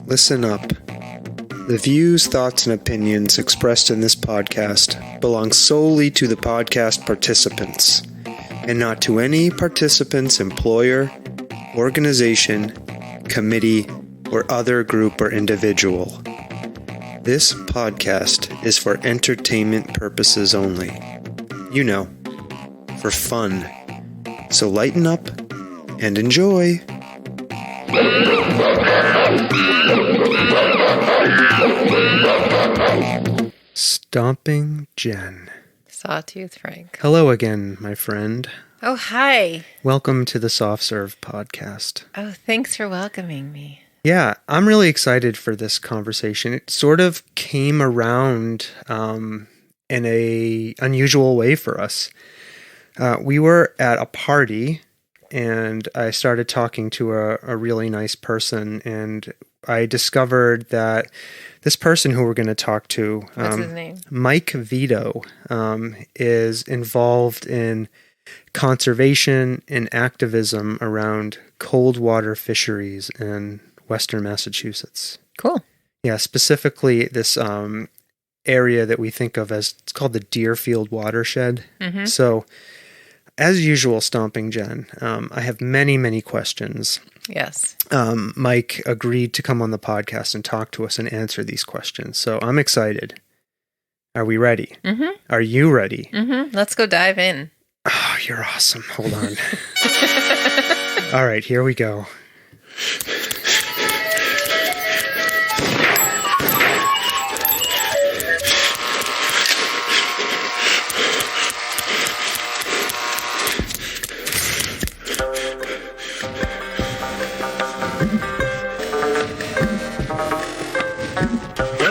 listen up. The views, thoughts, and opinions expressed in this podcast belong solely to the podcast participants, and not to any participant's employer, organization, committee, or other group or individual. This podcast is for entertainment purposes only. You know, for fun. So lighten up and enjoy. Stomping Jen. Sawtooth Frank. Hello again, my friend. Oh, hi. Welcome to the Soft Serve podcast. Oh, thanks for welcoming me. Yeah, I'm really excited for this conversation. It sort of came around in a unusual way for us. We were at a party, and I started talking to a really nice person, and I discovered that this person who we're going to talk to, what's his name? Mike Vito, is involved in conservation and activism around cold water fisheries in Western Massachusetts. Cool. Yeah, specifically this area that we think of as, it's called the Deerfield Watershed. Mm-hmm. So, as usual, Stomping Jen, I have many questions. Yes. Mike agreed to come on the podcast and talk to us and answer these questions. So I'm excited. Are we ready? Mm-hmm. Are you ready? Mm-hmm. Let's go dive in. Oh, you're awesome. Hold on. All right, here we go.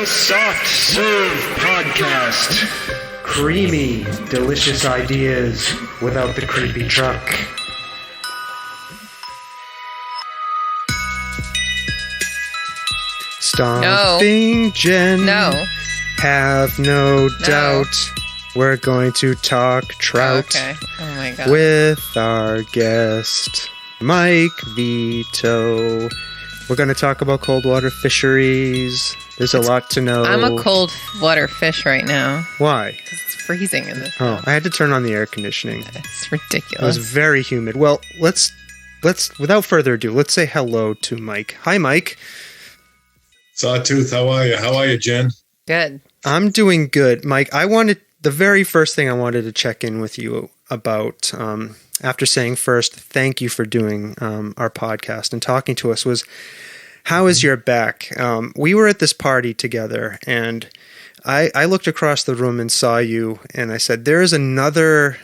Soft Serve Podcast. Creamy, delicious ideas without the creepy truck. Stomping Jen. No. Have no doubt. We're going to talk trout. Okay. Oh my God. With our guest, Mike Vito. We're going to talk about cold water fisheries. There's a lot to know. I'm a cold water fish right now. Why? Because it's freezing in this Oh, house. I had to turn on the air conditioning. It's It ridiculous. was very humid. Well, let's without further ado, let's say hello to Mike. Hi, Mike. Sawtooth, how are you? How are you, Jen? Good. I'm doing good, Mike. The very first thing I wanted to check in with you about, after saying first, thank you for doing our podcast and talking to us, was how is your back? We were at this party together, and I looked across the room and saw you, and I said, there is another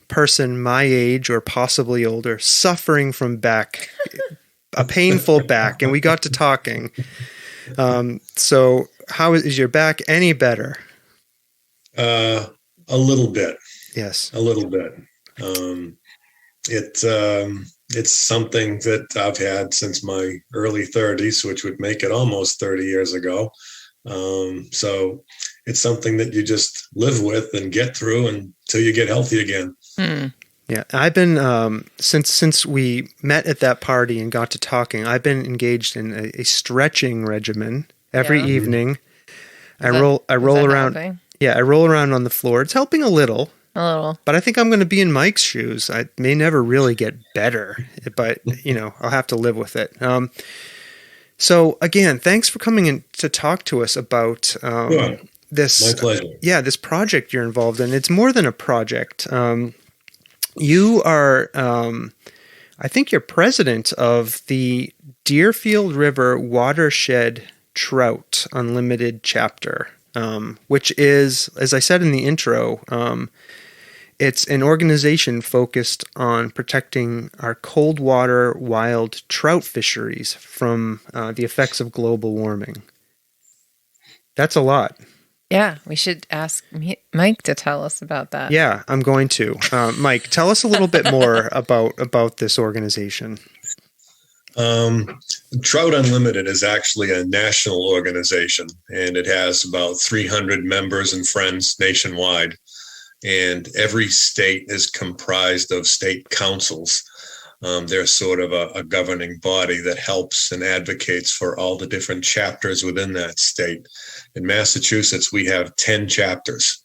person my age or possibly older suffering from a painful back, and we got to talking. So how is your back any better? A little bit. Yes. A little bit. It's something that I've had since my early 30s, which would make it almost 30 years ago. So it's something that you just live with and get through until you get healthy again. Yeah, I've been since we met at that party and got to talking. I've been engaged in a stretching regimen every evening. I roll around. Helping? Yeah, I roll around on the floor. It's helping a little. A little. But I think I'm going to be in Mike's shoes. I may never really get better, but I'll have to live with it. So again, thanks for coming in to talk to us about this. My pleasure. This project you're involved in. It's more than a project. You are, I think you're president of the Deerfield River Watershed Trout Unlimited Chapter, which is, as I said in the intro, it's an organization focused on protecting our cold water wild trout fisheries from the effects of global warming. That's a lot. Yeah, we should ask Mike to tell us about that. Yeah, I'm going to. Mike, tell us a little bit more about this organization. Trout Unlimited is actually a national organization, and it has about 300 members and friends nationwide. And every state is comprised of state councils. They're sort of a governing body that helps and advocates for all the different chapters within that state. In Massachusetts, we have 10 chapters.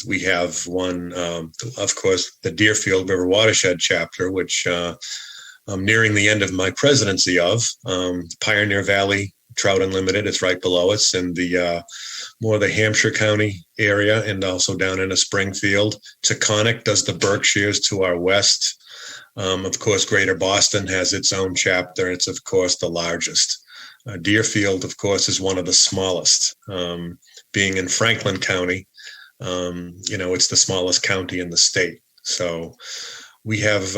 We have one, of course, the Deerfield River Watershed chapter, which I'm nearing the end of my presidency of. Pioneer Valley Trout Unlimited, it's right below us in the more the Hampshire County area, and also down into Springfield. Taconic does the Berkshires to our west. Of course, Greater Boston has its own chapter. It's, of course, the largest. Deerfield, of course, is one of the smallest. Being in Franklin County, it's the smallest county in the state. So we have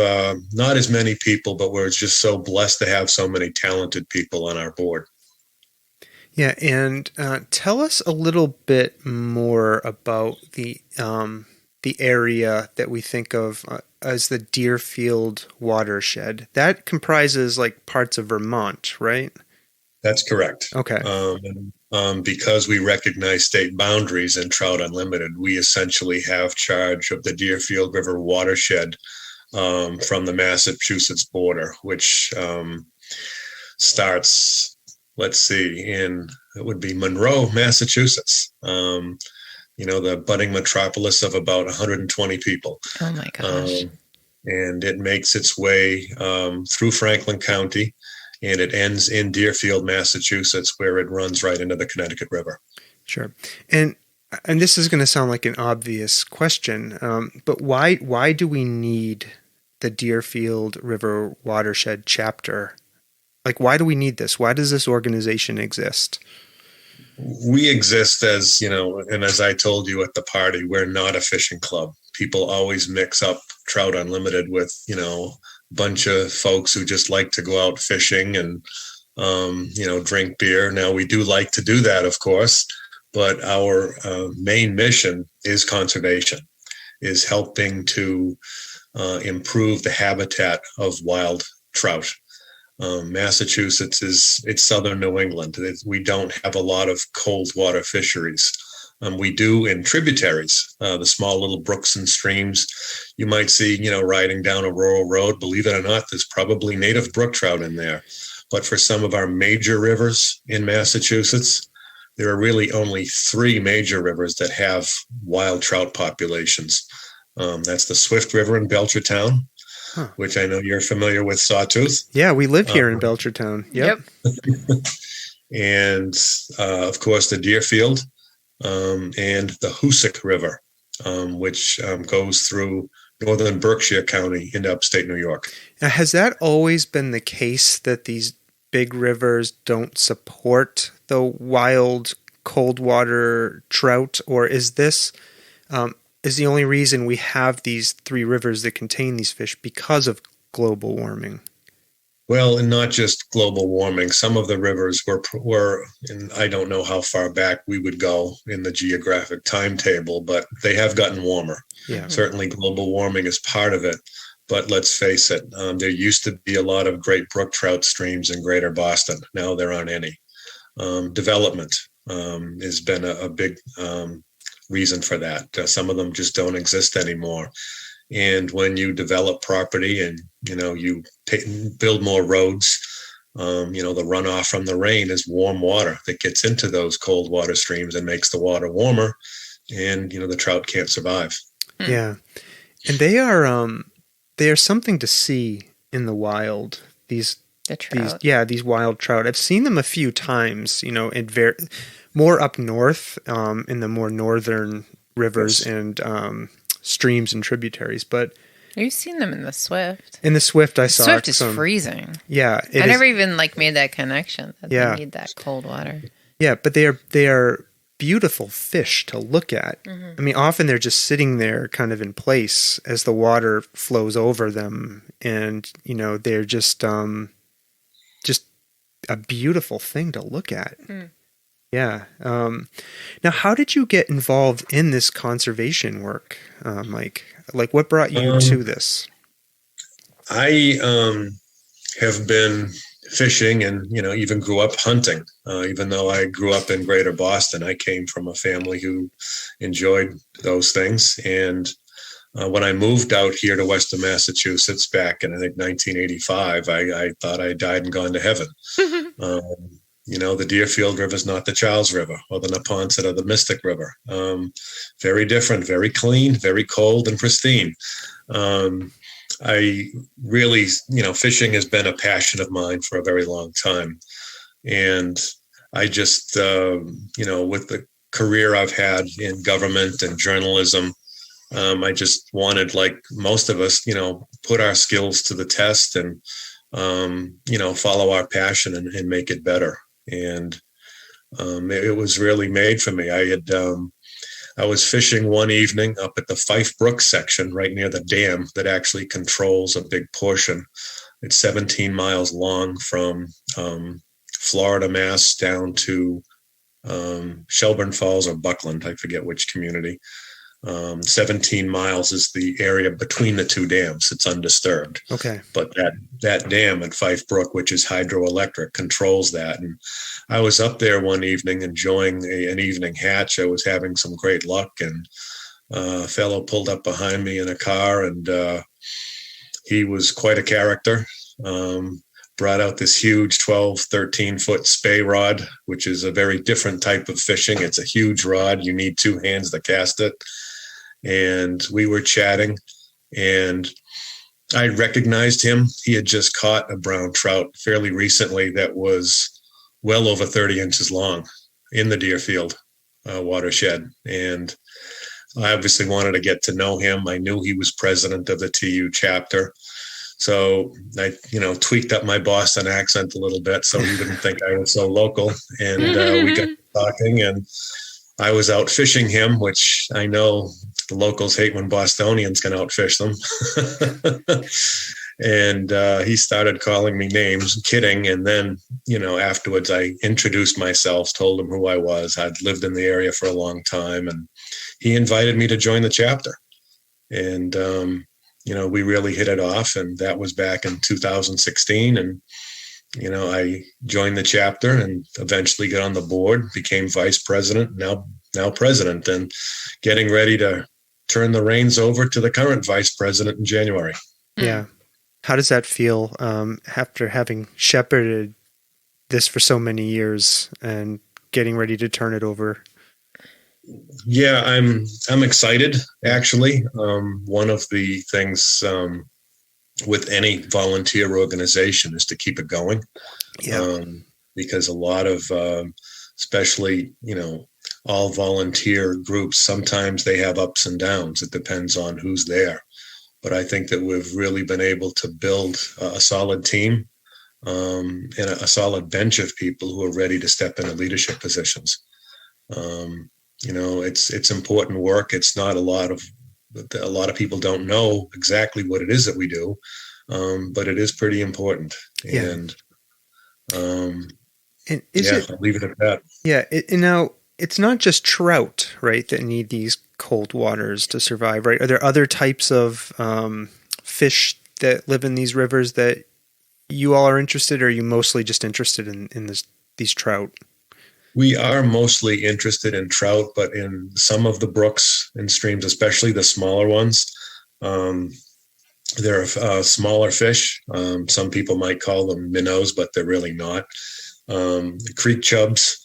not as many people, but we're just so blessed to have so many talented people on our board. Yeah, and tell us a little bit more about the area that we think of as the Deerfield Watershed. That comprises like parts of Vermont, right? That's correct. Okay. Because we recognize state boundaries in Trout Unlimited, we essentially have charge of the Deerfield River Watershed from the Massachusetts border, which starts, it would be Monroe, Massachusetts. The budding metropolis of about 120 people. Oh my gosh. And it makes its way through Franklin County, and it ends in Deerfield, Massachusetts, where it runs right into the Connecticut River. Sure. And this is going to sound like an obvious question, but why do we need the Deerfield River Watershed chapter? Like, why do we need this? Why does this organization exist? We exist as, and as I told you at the party, we're not a fishing club. People always mix up Trout Unlimited with, a bunch of folks who just like to go out fishing and, drink beer. Now, we do like to do that, of course, but our main mission is conservation, is helping to improve the habitat of wild trout. Massachusetts it's southern New England. We don't have a lot of cold water fisheries. We do in tributaries, the small little brooks and streams. You might see, riding down a rural road. Believe it or not, there's probably native brook trout in there. But for some of our major rivers in Massachusetts, there are really only 3 major rivers that have wild trout populations. That's the Swift River in Belchertown, which I know you're familiar with, Sawtooth. Yeah, we live here in Belchertown. Yep. And, of course, the Deerfield and the Hoosick River, which goes through northern Berkshire County into upstate New York. Now, has that always been the case that these big rivers don't support the wild cold water trout, or is this is the only reason we have these 3 rivers that contain these fish because of global warming? Well, and not just global warming. Some of the rivers were, and I don't know how far back we would go in the geographic timetable, but they have gotten warmer. Yeah. Certainly global warming is part of it. But let's face it, there used to be a lot of great brook trout streams in Greater Boston. Now there aren't any. Development has been a big reason for that. Some of them just don't exist anymore. And when you develop property and, you build more roads, the runoff from the rain is warm water that gets into those cold water streams and makes the water warmer. And, the trout can't survive. Yeah. And they are something to see in the wild. These wild trout. I've seen them a few times, more up north, in the more northern rivers and streams and tributaries. But you've seen them in the Swift. In the Swift, I saw Swift is freezing. Yeah, I never even made that connection that they need that cold water. Yeah, but they are beautiful fish to look at. Mm-hmm. I mean, often they're just sitting there, kind of in place as the water flows over them, and they're just a beautiful thing to look at. Mm. Yeah. Now, how did you get involved in this conservation work, Mike? Like, what brought you to this? I have been fishing and, even grew up hunting. Even though I grew up in Greater Boston, I came from a family who enjoyed those things. And When I moved out here to Western Massachusetts back in, I think, 1985, I thought I died and gone to heaven. The Deerfield River is not the Charles River or the Neponset or the Mystic River. Very different, very clean, very cold and pristine. I really, fishing has been a passion of mine for a very long time. And I just, with the career I've had in government and journalism, I just wanted, like most of us, put our skills to the test and, follow our passion and make it better. And it was really made for me. I was fishing one evening up at the Fife Brook section right near the dam that actually controls a big portion. It's 17 miles long from Florida, Mass, down to Shelburne Falls or Buckland. I forget which community. 17 miles is the area between the two dams. It's undisturbed. Okay. But that dam at Fife Brook, which is hydroelectric, controls that. And I was up there one evening enjoying an evening hatch. I was having some great luck, and a fellow pulled up behind me in a car, and he was quite a character. Brought out this huge 12, 13-foot spey rod, which is a very different type of fishing. It's a huge rod. You need two hands to cast it. And we were chatting, and I recognized him. He had just caught a brown trout fairly recently that was well over 30 inches long in the Deerfield watershed. And I obviously wanted to get to know him. I knew he was president of the TU chapter. So I, tweaked up my Boston accent a little bit so he didn't think I was so local. And we got talking, and I was out fishing him, which I know the locals hate when Bostonians can outfish them. And he started calling me names, kidding. And then, afterwards I introduced myself, told him who I was. I'd lived in the area for a long time, and he invited me to join the chapter. And, we really hit it off, and that was back in 2016. And, I joined the chapter and eventually got on the board, became vice president, now president, and getting ready to turn the reins over to the current vice president in January. Yeah. How does that feel after having shepherded this for so many years and getting ready to turn it over? Yeah, I'm excited, actually. One of the things with any volunteer organization is to keep it going. Yeah. Because a lot of, especially, all volunteer groups, sometimes they have ups and downs. It depends on who's there. But I think that we've really been able to build a solid team and a solid bench of people who are ready to step into leadership positions. It's important work. It's not a lot of people don't know exactly what it is that we do, but it is pretty important. Yeah. And I'll leave it at that. Yeah. Now, it's not just trout, right, that need these cold waters to survive, right? Are there other types of fish that live in these rivers that you all are interested, or are you mostly just interested in these trout? We are mostly interested in trout, but in some of the brooks and streams, especially the smaller ones, there are smaller fish. Some people might call them minnows, but they're really not. Creek chubs,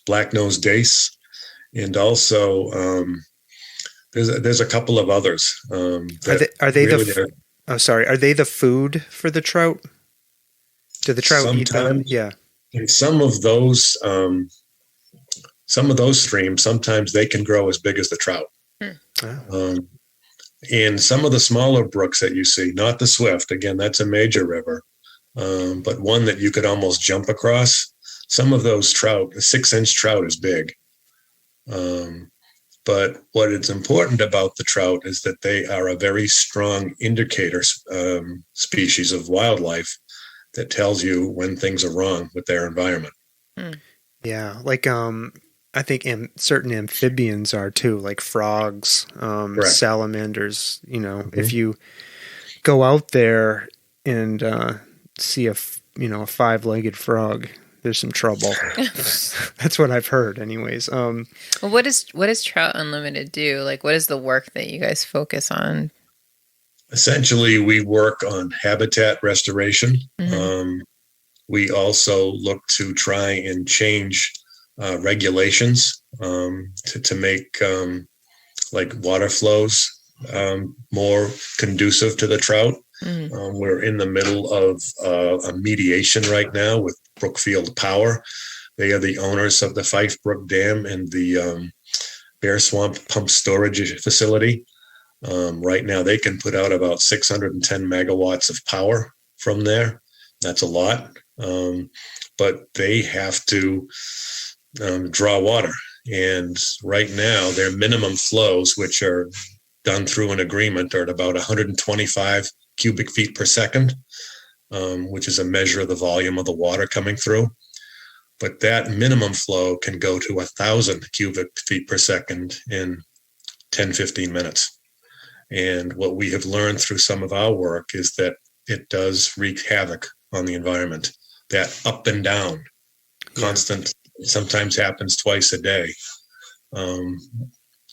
black-nosed dace, and also there's a couple of others. Are they the food for the trout? Do the trout eat them? Yeah. And some of those streams, sometimes they can grow as big as the trout. And some of the smaller brooks that you see, not the Swift, again, that's a major river, but one that you could almost jump across. Some of those trout, a 6-inch trout is big. But what is important about the trout is that they are a very strong indicator species of wildlife that tells you when things are wrong with their environment. Yeah, like I think certain amphibians are too, like frogs, salamanders. If you go out there and see a 5-legged frog, there's some trouble. That's what I've heard anyways. Well, what does Trout Unlimited do? Like, what is the work that you guys focus on? Essentially, we work on habitat restoration. Mm-hmm. We also look to try and change regulations to make like water flows more conducive to the trout. Mm-hmm. We're in the middle of a mediation right now with Brookfield Power. They are the owners of the Fife Brook Dam and the Bear Swamp Pump Storage Facility. Right now, they can put out about 610 megawatts of power from there. That's a lot. But they have to draw water. And right now, their minimum flows, which are done through an agreement, are at about 125 cubic feet per second, which is a measure of the volume of the water coming through. But that minimum flow can go to 1,000 cubic feet per second in 10, 15 minutes. And what we have learned through some of our work is that it does wreak havoc on the environment. That up and down, constant, sometimes happens twice a day.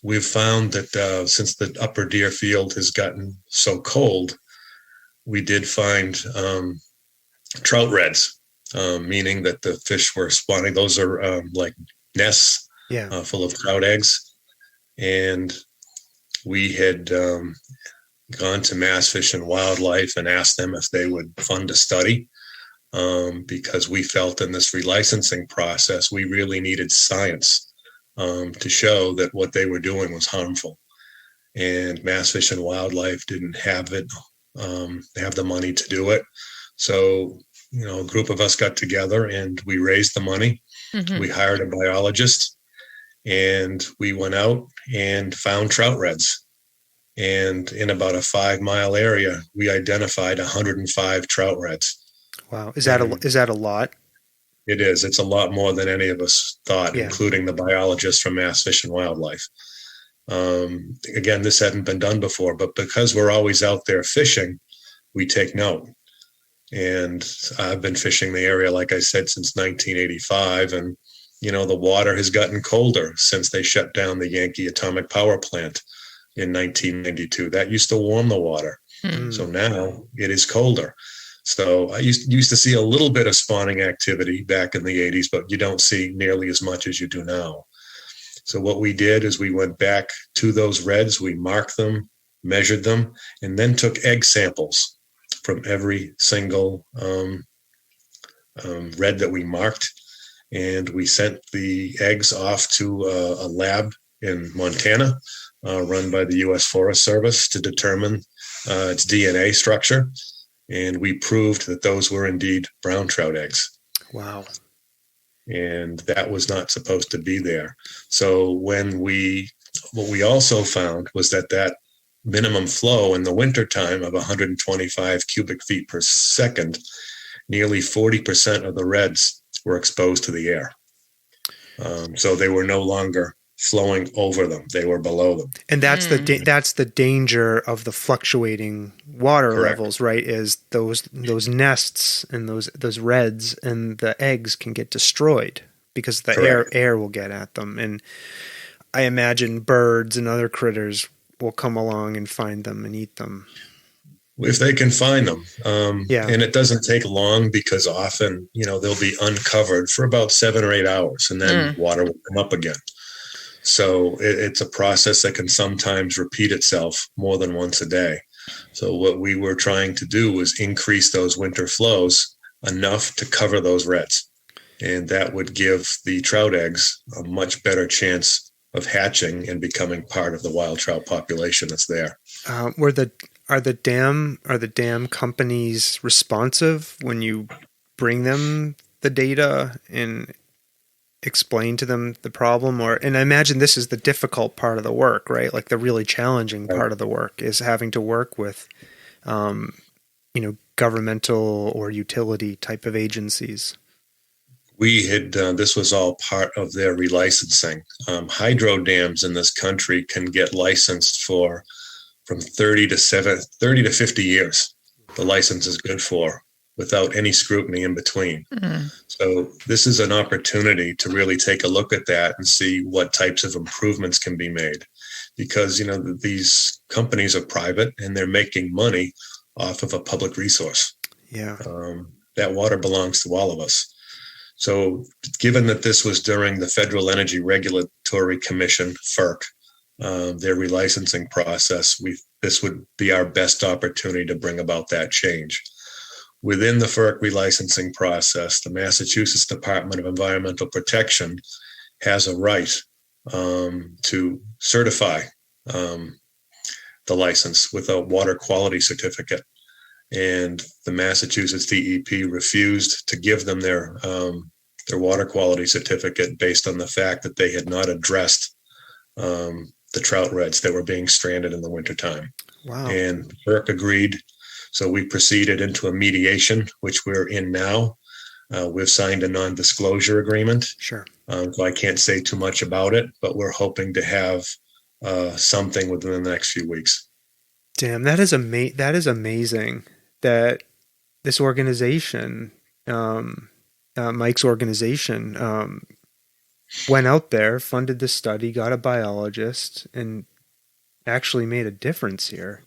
We've found that since the upper Deerfield has gotten so cold, we did find trout reds, meaning that the fish were spawning. Those are like nests full of trout eggs. And we had gone to Mass Fish and Wildlife and asked them if they would fund a study because we felt in this relicensing process, we really needed science to show that what they were doing was harmful. And Mass Fish and Wildlife didn't have it, have the money to do it. So, a group of us got together and we raised the money. Mm-hmm. We hired a biologist and we went out and found trout reds. And in about a 5-mile area, we identified 105 trout reds. Wow. Is that a lot? It is. It's a lot more than any of us thought, including the biologist from Mass Fish and Wildlife. Again, this hadn't been done before, but because we're always out there fishing, we take note. And I've been fishing the area, like I said, since 1985. And, the water has gotten colder since they shut down the Yankee atomic power plant in 1992. That used to warm the water. Mm. So now it is colder. So I used to see a little bit of spawning activity back in the 80s, but you don't see nearly as much as you do now. So what we did is we went back to those reds, we marked them, measured them, and then took egg samples from every single red that we marked. And we sent the eggs off to a lab in Montana run by the U.S. Forest Service to determine its DNA structure. And we proved that those were indeed brown trout eggs. Wow. And that was not supposed to be there. So what we also found was that minimum flow in the wintertime of 125 cubic feet per second, nearly 40% of the reds were exposed to the air. So they were no longer flowing over them. They were below them. And that's the danger of the fluctuating water Correct. Levels, right? Is those nests and those reds and the eggs can get destroyed because the air will get at them. And I imagine birds and other critters will come along and find them and eat them. If they can find them. And it doesn't take long because often, they'll be uncovered for about 7 or 8 hours and then water will come up again. So it's a process that can sometimes repeat itself more than once a day. So what we were trying to do was increase those winter flows enough to cover those reds. And that would give the trout eggs a much better chance of hatching and becoming part of the wild trout population that's there. Are the dam companies responsive when you bring them the data and explain to them the problem? And I imagine this is the difficult part of the work, right? Like the really challenging part of the work is having to work with, governmental or utility type of agencies. We had this was all part of their relicensing. Hydro dams in this country can get licensed from 30 to 50 years. The license is good for without any scrutiny in between. So this is an opportunity to really take a look at that and see what types of improvements can be made, because these companies are private and they're making money off of a public resource. Yeah. That water belongs to all of us. So given that this was during the Federal Energy Regulatory Commission, FERC, their relicensing process, this would be our best opportunity to bring about that change. Within the FERC relicensing process, the Massachusetts Department of Environmental Protection has a right to certify the license with a water quality certificate. And the Massachusetts DEP refused to give them their water quality certificate based on the fact that they had not addressed the trout reds that were being stranded in the wintertime. Wow. And FERC agreed. So we proceeded into a mediation, which we're in now. We've signed a non-disclosure agreement. Sure. So I can't say too much about it, but we're hoping to have something within the next few weeks. Damn, that is amazing that this organization, Mike's organization, went out there, funded the study, got a biologist, and actually made a difference here.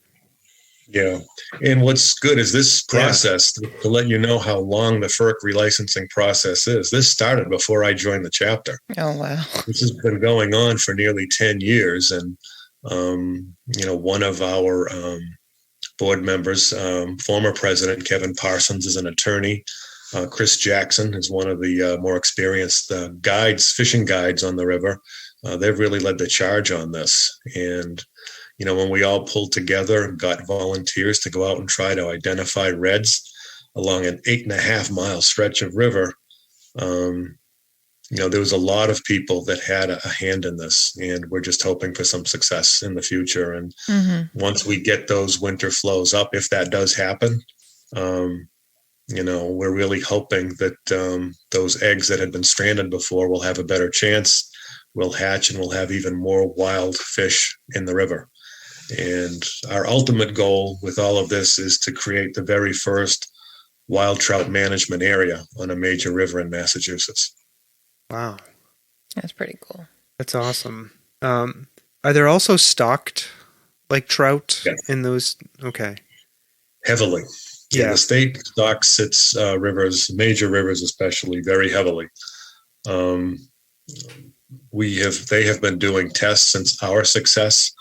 Yeah. And what's good is this process, to let you know how long the FERC relicensing process is. This started before I joined the chapter. Oh, wow. This has been going on for nearly 10 years. And, one of our board members, former president Kevin Parsons, is an attorney. Chris Jackson is one of the more experienced fishing guides on the river. They've really led the charge on this. And when we all pulled together and got volunteers to go out and try to identify reds along an 8.5-mile stretch of river, there was a lot of people that had a hand in this, and we're just hoping for some success in the future. And once we get those winter flows up, if that does happen, we're really hoping that those eggs that had been stranded before will have a better chance, will hatch, and we'll have even more wild fish in the river. And our ultimate goal with all of this is to create the very first wild trout management area on a major river in Massachusetts. Wow. That's pretty cool. That's awesome. Are there also stocked like trout in those? Okay. Heavily. Yeah. The state stocks its rivers, major rivers especially, very heavily. They have been doing tests since our success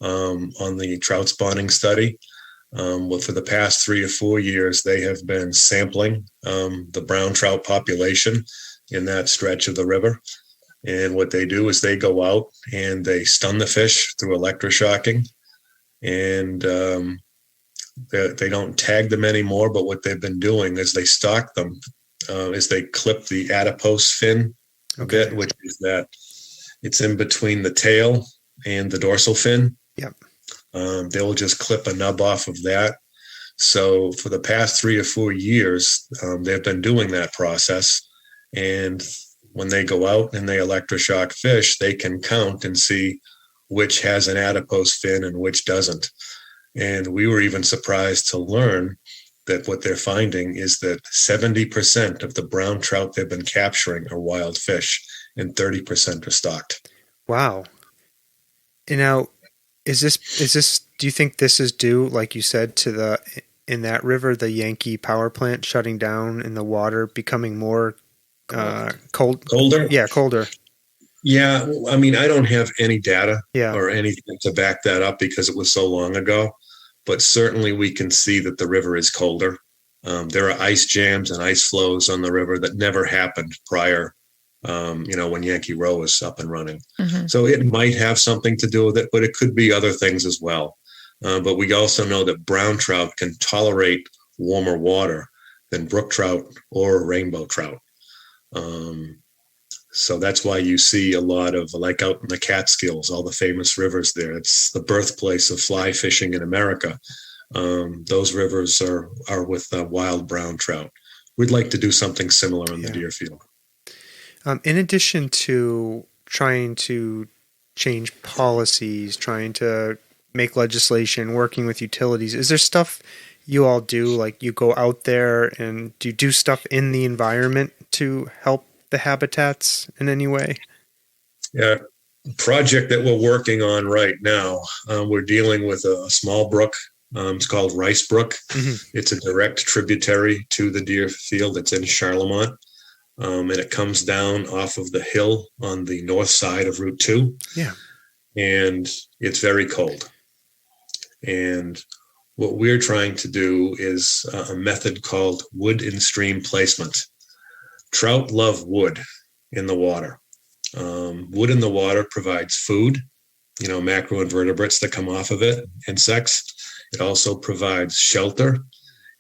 on the trout spawning study. For the past 3 to 4 years, they have been sampling the brown trout population in that stretch of the river. And what they do is they go out and they stun the fish through electroshocking, and they don't tag them anymore. But what they've been doing is they stock them, is they clip the adipose fin a bit, which is that it's in between the tail and the dorsal fin. Yep. They will just clip a nub off of that. So for the past 3 or 4 years, they've been doing that process. And when they go out and they electroshock fish, they can count and see which has an adipose fin and which doesn't. And we were even surprised to learn that what they're finding is that 70% of the brown trout they've been capturing are wild fish and 30% are stocked. Wow. And now, is this, do you think this is due, like you said, to in that river, the Yankee power plant shutting down and the water becoming more colder? Yeah, colder. Yeah, I mean, I don't have any data Yeah. or anything to back that up because it was so long ago, but certainly we can see that the river is colder. There are ice jams and ice flows on the river that never happened prior, when Yankee Row was up and running. Mm-hmm. So it might have something to do with it, but it could be other things as well. But we also know that brown trout can tolerate warmer water than brook trout or rainbow trout. So that's why you see a lot of, like out in the Catskills, all the famous rivers there. It's the birthplace of fly fishing in America. Those rivers are with wild brown trout. We'd like to do something similar in the Deerfield. In addition to trying to change policies, trying to make legislation, working with utilities, is there stuff you all do? Like, you go out there and do you do stuff in the environment to help the habitats in any way? Yeah. Project that we're working on right now, we're dealing with a small brook. It's called Rice Brook. Mm-hmm. It's a direct tributary to the Deerfield. It's in Charlemont. And it comes down off of the hill on the north side of Route 2. Yeah. And it's very cold. And what we're trying to do is a method called wood in stream placement. Trout love wood in the water. Wood in the water provides food, macroinvertebrates that come off of it, insects. It also provides shelter,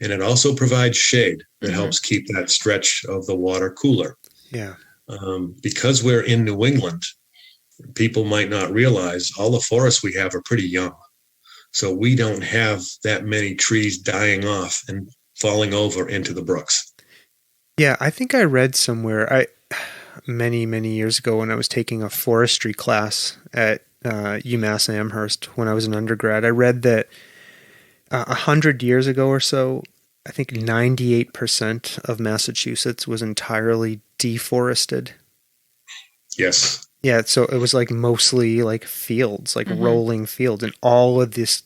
and it also provides shade that helps keep that stretch of the water cooler. Yeah. Because we're in New England, people might not realize all the forests we have are pretty young. So we don't have that many trees dying off and falling over into the brooks. Yeah, I think I read somewhere many, many years ago when I was taking a forestry class at UMass Amherst when I was an undergrad. I read that 100 years ago or so, I think 98% of Massachusetts was entirely deforested. Yes. Yeah, so it was like mostly like fields, like rolling fields, and all of these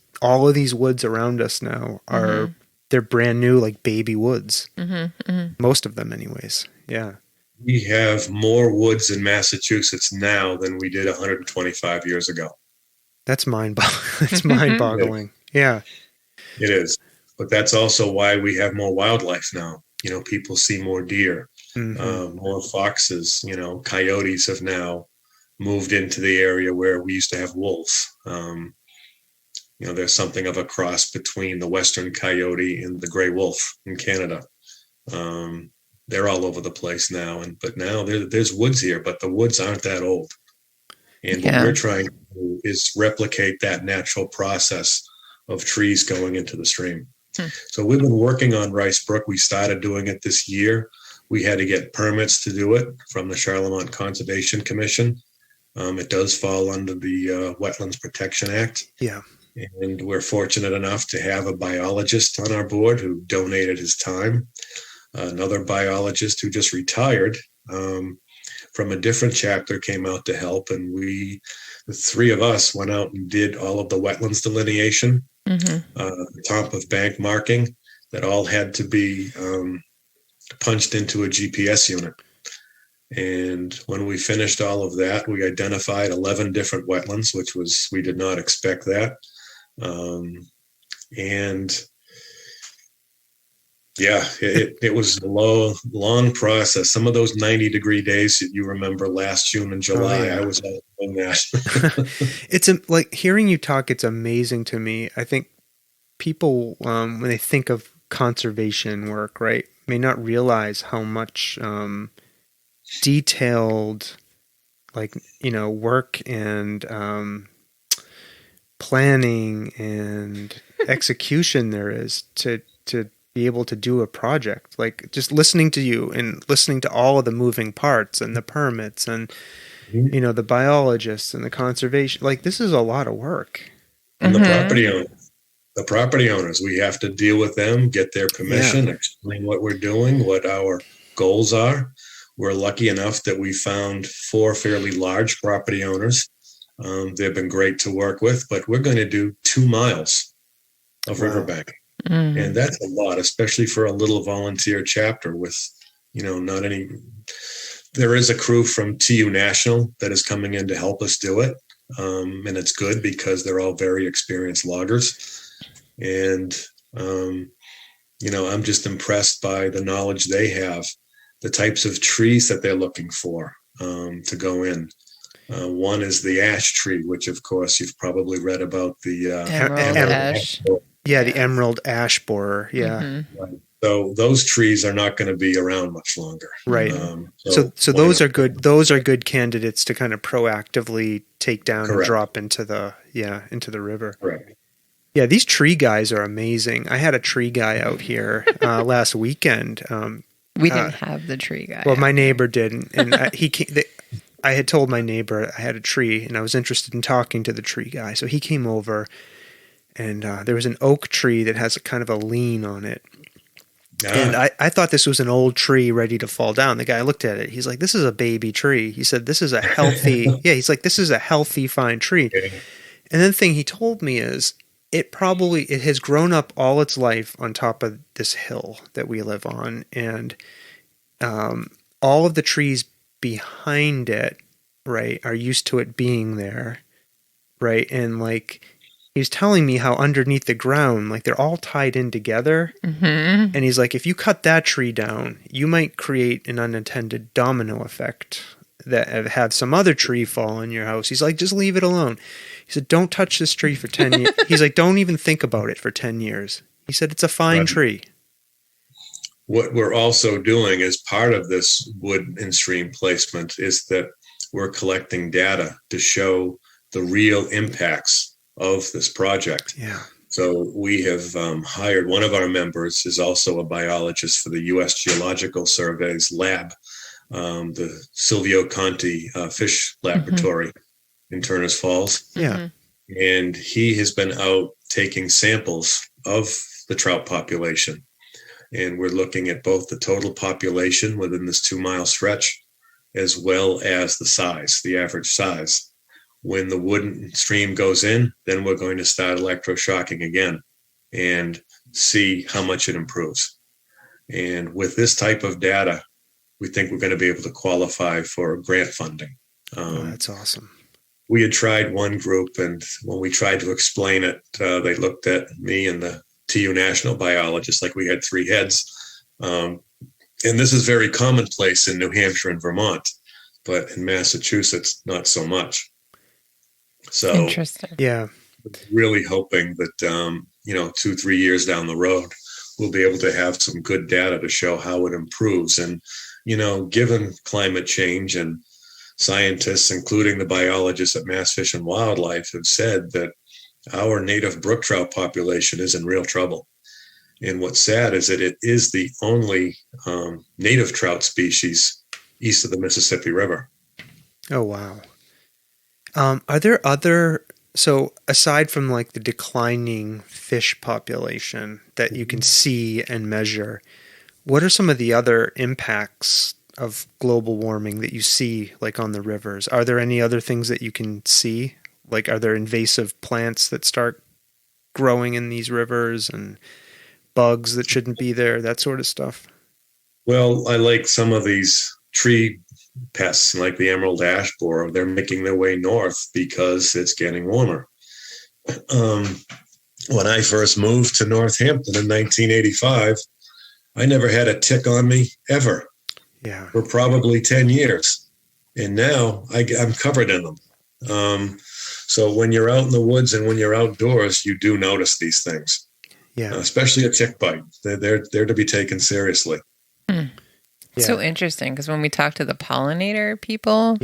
woods around us now are they're brand new, like baby woods. Most of them, anyways. Yeah. We have more woods in Massachusetts now than we did 125 years ago. That's mind-boggling. Yeah. It is. But that's also why we have more wildlife now. People see more deer, more foxes, coyotes have now moved into the area where we used to have wolves. There's something of a cross between the western coyote and the gray wolf in Canada. They're all over the place now, but now there's woods here, but the woods aren't that old. And what we're trying to do is replicate that natural process of trees going into the stream. So we've been working on Rice Brook. We started doing it this year. We had to get permits to do it from the Charlemont Conservation Commission. It does fall under the Wetlands Protection Act. Yeah. And we're fortunate enough to have a biologist on our board who donated his time. Another biologist who just retired from a different chapter came out to help. And the three of us went out and did all of the wetlands delineation, the top of bank marking that all had to be punched into a GPS unit. And when we finished all of that, we identified 11 different wetlands, we did not expect that. It was a long process. Some of those 90-degree days that you remember last June and July, I was out doing that. It's like hearing you talk, it's amazing to me. I think people, when they think of conservation work, right, may not realize how much detailed, work and planning and execution there is to be able to do a project. Like just listening to you and listening to all of the moving parts and the permits and the biologists and the conservation, like this is a lot of work. And the property owners, we have to deal with them, get their permission, explain what we're doing, what our goals are. We're lucky enough that we found 4 fairly large property owners. They've been great to work with, but we're going to do 2 miles of riverbank. And that's a lot, especially for a little volunteer chapter with, not any. There is a crew from TU National that is coming in to help us do it. And it's good because they're all very experienced loggers. And, I'm just impressed by the knowledge they have, the types of trees that they're looking for to go in. One is the ash tree, which, of course, you've probably read about the emerald ash. Yeah, the emerald ash borer. Yeah. Right. So those trees are not going to be around much longer. Right. So those are good. Those are good candidates to kind of proactively take down and drop into the river. Correct. Yeah, these tree guys are amazing. I had a tree guy out here last weekend. We didn't have the tree guy. Well, my neighbor did, and I had told my neighbor I had a tree, and I was interested in talking to the tree guy. So he came over, and there was an oak tree that has a kind of a lean on it. Yeah. And I thought this was an old tree ready to fall down. The guy looked at it. He's like, this is a baby tree. He said, this is a healthy, he's like, this is a healthy, fine tree. Okay. And then the thing he told me is it has grown up all its life on top of this hill that we live on. And all of the trees behind it, right, are used to it being there, right? And like, he was telling me how underneath the ground, like they're all tied in together. Mm-hmm. And he's like, if you cut that tree down, you might create an unintended domino effect that have some other tree fall in your house. He's like, just leave it alone. He said, don't touch this tree for 10 years. He's like, don't even think about it for 10 years. He said, it's a fine tree. What we're also doing as part of this wood and stream placement is that we're collecting data to show the real impacts of this project. Yeah. So we have hired, one of our members is also a biologist for the U.S. Geological Survey's lab, the Silvio Conti Fish Laboratory in Turners Falls. Yeah. And he has been out taking samples of the trout population. And we're looking at both the total population within this 2-mile stretch, as well as the size, the average size. When the wooden stream goes in, then we're going to start electroshocking again and see how much it improves. And with this type of data, we think we're going to be able to qualify for grant funding. That's awesome. We had tried one group, and when we tried to explain it, they looked at me and the TU National biologist like we had 3 heads. And this is very commonplace in New Hampshire and Vermont, but in Massachusetts, not so much. So Interesting. Yeah. Really hoping that, 2-3 years down the road, we'll be able to have some good data to show how it improves. And, given climate change, and scientists, including the biologists at Mass Fish and Wildlife, have said that our native brook trout population is in real trouble. And what's sad is that it is the only native trout species east of the Mississippi River. Oh, wow. Are there so aside from like the declining fish population that you can see and measure, what are some of the other impacts of global warming that you see like on the rivers? Are there any other things that you can see? Like, are there invasive plants that start growing in these rivers and bugs that shouldn't be there, that sort of stuff? Well, I like some of these tree pests like the emerald ash borer. They're making their way north because it's getting warmer. When I first moved to Northampton in 1985, I never had a tick on me ever. Yeah. For probably 10 years. And now I'm covered in them. So when you're out in the woods and when you're outdoors, you do notice these things. Yeah. Especially a tick bite. They're to be taken seriously. Yeah. So interesting, because when we talked to the pollinator people,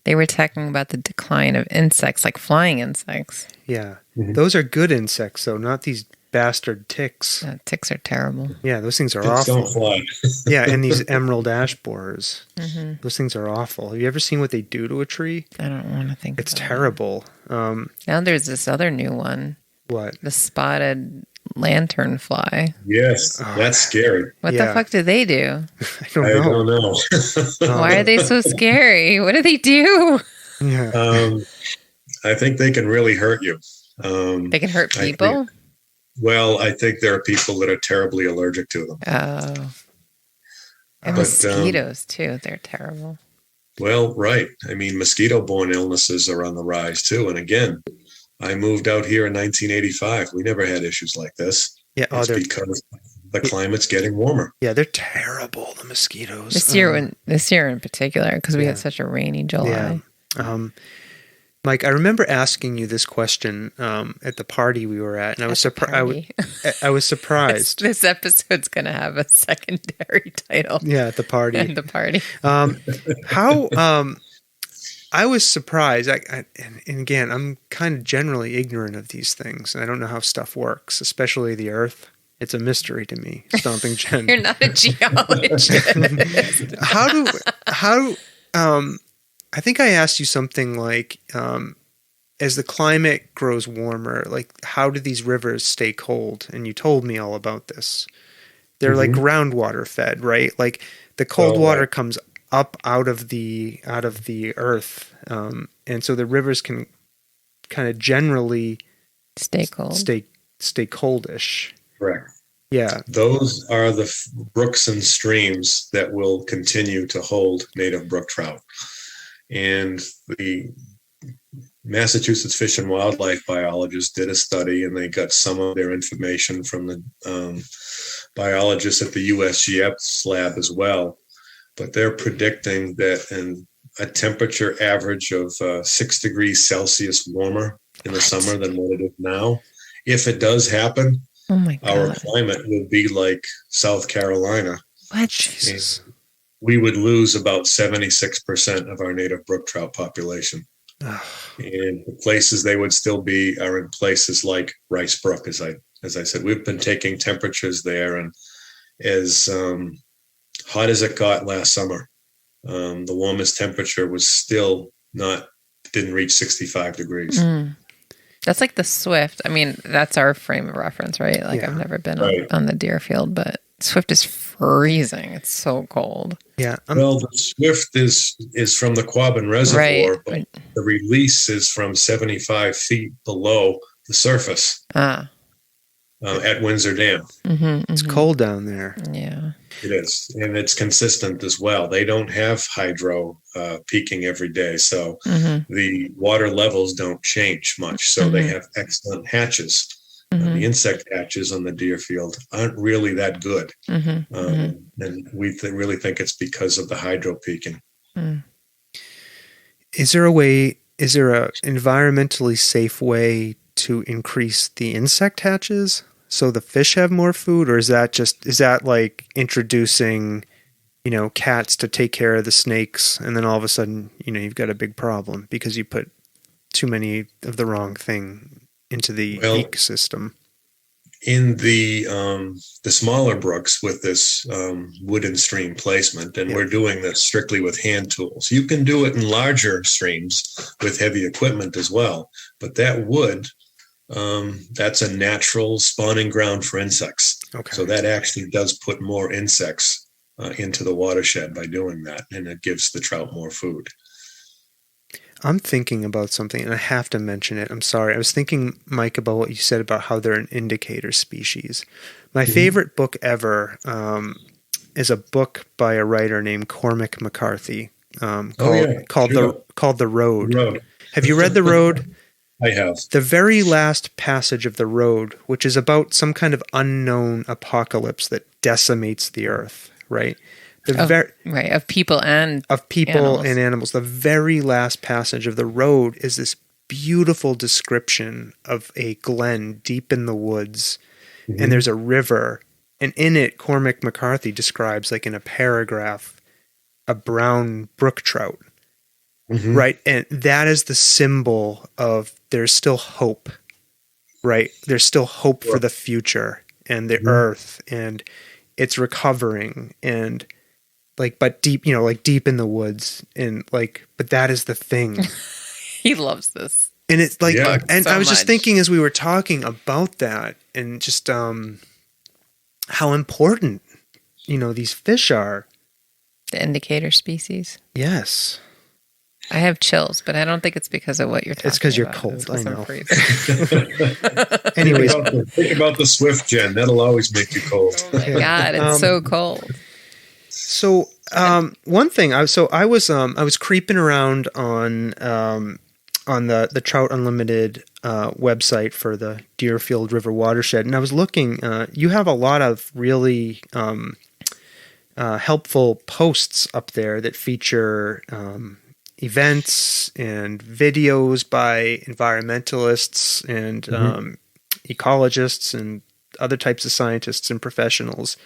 they were talking about the decline of insects, like flying insects. Yeah. Mm-hmm. Those are good insects, though, not these bastard ticks. Ticks are terrible. Yeah, those things are Ticks awful. don't fly. Yeah, and these emerald ash borers. Mm-hmm. Those things are awful. Have you ever seen what they do to a tree? I don't want to think It's about terrible. Now there's this other new one. What? The spotted lanternfly. Yes, that's scary. What the fuck do they do? I don't know. Why are they so scary? What do they do? Yeah. I think they can really hurt you. They can hurt people? I think there are people that are terribly allergic to them. Oh. And mosquitoes, too. They're terrible. Well, right. I mean, mosquito-borne illnesses are on the rise, too. And again, I moved out here in 1985. We never had issues like this. Yeah, it's because the climate's getting warmer. Yeah, they're terrible, the mosquitoes. This year in particular, because we had such a rainy July. Yeah. Mike, I remember asking you this question at the party we were at, and I was surprised. I was surprised. This episode's going to have a secondary title. Yeah, at the party. At the party. I was surprised. And again, I'm kind of generally ignorant of these things, and I don't know how stuff works, especially the Earth. It's a mystery to me. Stomping Jen. You're not a geologist. I think I asked you something like, as the climate grows warmer, like how do these rivers stay cold? And you told me all about this. They're like groundwater fed, right? Like the cold water comes up out of the earth, and so the rivers can kind of generally stay cold, stay coldish. Correct. Yeah, those are the brooks and streams that will continue to hold native brook trout. And the Massachusetts Fish and Wildlife biologists did a study, and they got some of their information from the biologists at the USGS lab as well. But they're predicting that a temperature average of 6 degrees Celsius warmer in the summer than what it is now, if it does happen, oh my God, our climate would be like South Carolina. What? Jesus. We would lose about 76% of our native brook trout population. And the places they would still be are in places like Rice Brook, as I said. We've been taking temperatures there, and as hot as it got last summer, the warmest temperature was still didn't reach 65 degrees. That's like the Swift. I mean, that's our frame of reference, right? Like I've never been on the Deerfield, but Swift is freezing. It's so cold. Yeah. Well, the Swift is from the Quabbin Reservoir, but the release is from 75 feet below the surface at Windsor Dam. It's cold down there. Yeah. It is. And it's consistent as well. They don't have hydro peaking every day. So the water levels don't change much. So they have excellent hatches. The insect hatches on the Deerfield aren't really that good. And we really think it's because of the hydro peaking. Is there a environmentally safe way to increase the insect hatches so the fish have more food? Or is that like introducing, cats to take care of the snakes, and then all of a sudden, you've got a big problem because you put too many of the wrong thing into the ecosystem? In the smaller brooks with this wooden stream placement, and we're doing this strictly with hand tools. You can do it in larger streams with heavy equipment as well, but that wood, that's a natural spawning ground for insects. Okay. So that actually does put more insects into the watershed by doing that, and it gives the trout more food. I'm thinking about something, and I have to mention it. I'm sorry. I was thinking, Mike, about what you said about how they're an indicator species. My favorite book ever is a book by a writer named Cormac McCarthy called The Road. Have you read The Road? I have. The very last passage of The Road, which is about some kind of unknown apocalypse that decimates the earth, right? Of people and animals. The very last passage of The Road is this beautiful description of a glen deep in the woods, and there's a river, and in it Cormac McCarthy describes, like in a paragraph, a brown brook trout, right? And that is the symbol of there's still hope, right? There's still hope for the future and the earth, and it's recovering, and but deep, deep in the woods, and but that is the thing. He loves this. And it's and I was just thinking as we were talking about that, and just how important, these fish are. The indicator species. Yes. I have chills, but I don't think it's because of what you're talking about. It's because you're cold. I know. Anyways. Think about the Swift, Jen. That'll always make you cold. Oh my God, it's so cold. So one thing, I was creeping around on the Trout Unlimited website for the Deerfield River Watershed, and I was looking. You have a lot of really helpful posts up there that feature events and videos by environmentalists and ecologists and other types of scientists and professionals.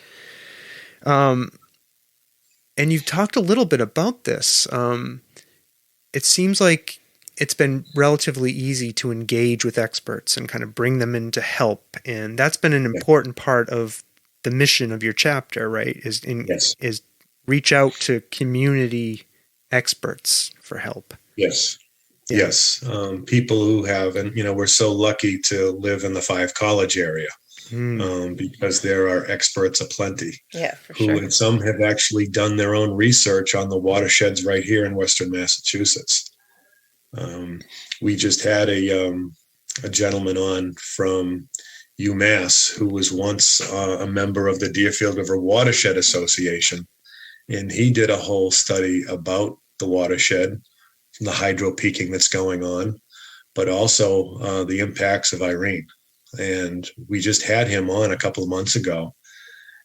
And you've talked a little bit about this. It seems like it's been relatively easy to engage with experts and kind of bring them in to help. And that's been an important part of the mission of your chapter, right? Is reach out to community experts for help. Yes. Yeah. Yes. People who have, and, we're so lucky to live in the Five College area. Because there are experts aplenty. Yeah, for who, sure. And some have actually done their own research on the watersheds right here in Western Massachusetts. We just had a gentleman on from UMass who was once a member of the Deerfield River Watershed Association, and he did a whole study about the watershed, the hydro peaking that's going on, but also the impacts of Irene. And we just had him on a couple of months ago,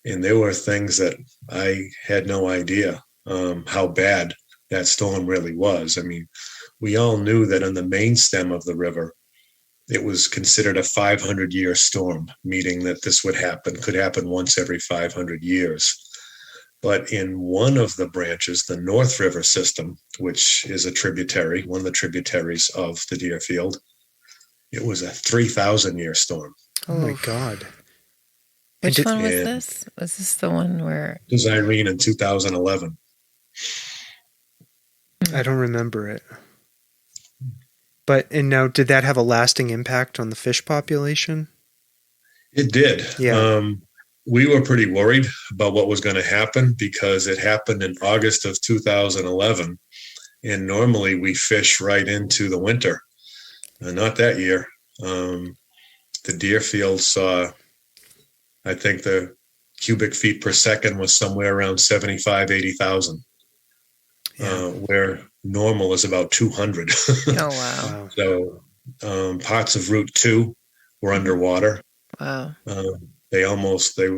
and there were things that I had no idea how bad that storm really was. I mean, we all knew that on the main stem of the river, it was considered a 500-year storm, meaning that this could happen once every 500 years. But in one of the branches, the North River system, which is one of the tributaries of the Deerfield, it was a 3,000-year storm. Oh my God. Which one was this? Was this the one where... It was Irene in 2011. I don't remember it. And now, did that have a lasting impact on the fish population? It did. Yeah. We were pretty worried about what was going to happen because it happened in August of 2011. And normally we fish right into the winter. Not that year. The Deerfield saw, I think the cubic feet per second was somewhere around 75, 80,000, where normal is about 200. Oh, wow. So parts of Route 2 were underwater. Wow. They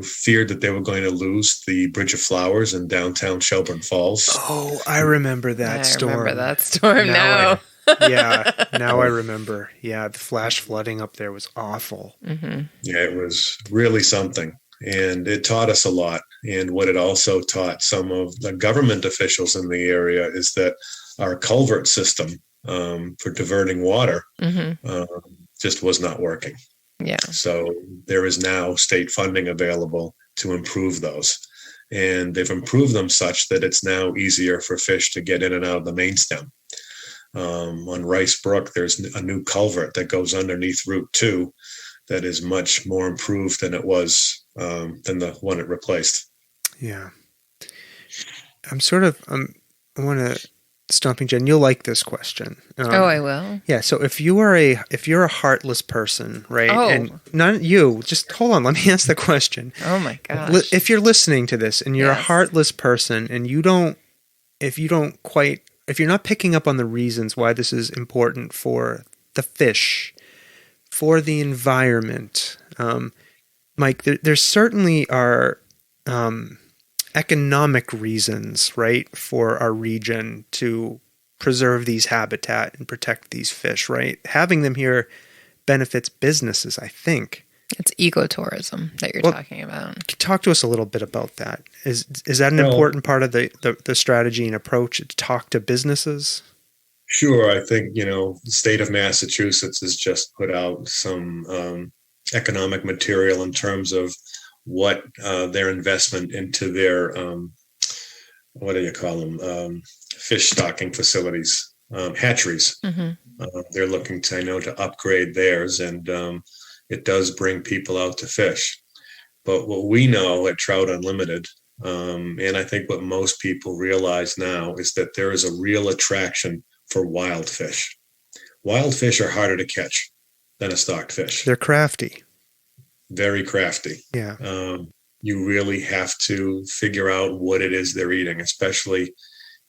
feared that they were going to lose the Bridge of Flowers in downtown Shelburne Falls. Oh, I remember that storm. I remember that storm now. Now I remember. Yeah, the flash flooding up there was awful. Mm-hmm. Yeah, it was really something. And it taught us a lot. And what it also taught some of the government officials in the area is that our culvert system for diverting water just was not working. Yeah. So there is now state funding available to improve those. And they've improved them such that it's now easier for fish to get in and out of the main stem. On Rice Brook, there's a new culvert that goes underneath Route 2 that is much more improved than it was than the one it replaced. Yeah. I want to Stomping Jen, you'll like this question. I will. Yeah. So if you're a heartless person, right? Oh. And not you, just hold on. Let me ask the question. Oh my gosh. If you're listening to this and you're a heartless person and if you're not picking up on the reasons why this is important for the fish, for the environment, Mike, there certainly are economic reasons, right, for our region to preserve these habitat and protect these fish, right? Having them here benefits businesses, I think. It's ecotourism that you're talking about. Talk to us a little bit about that. Is that an important part of the strategy and approach to talk to businesses? Sure. I think, the state of Massachusetts has just put out some economic material in terms of what their investment into their, what do you call them, fish stocking facilities, hatcheries. They're looking to upgrade theirs, and it does bring people out to fish. But what we know at Trout Unlimited, and I think what most people realize now, is that there is a real attraction for wild fish. Wild fish are harder to catch than a stocked fish. They're crafty. Very crafty. Yeah. You really have to figure out what it is they're eating, especially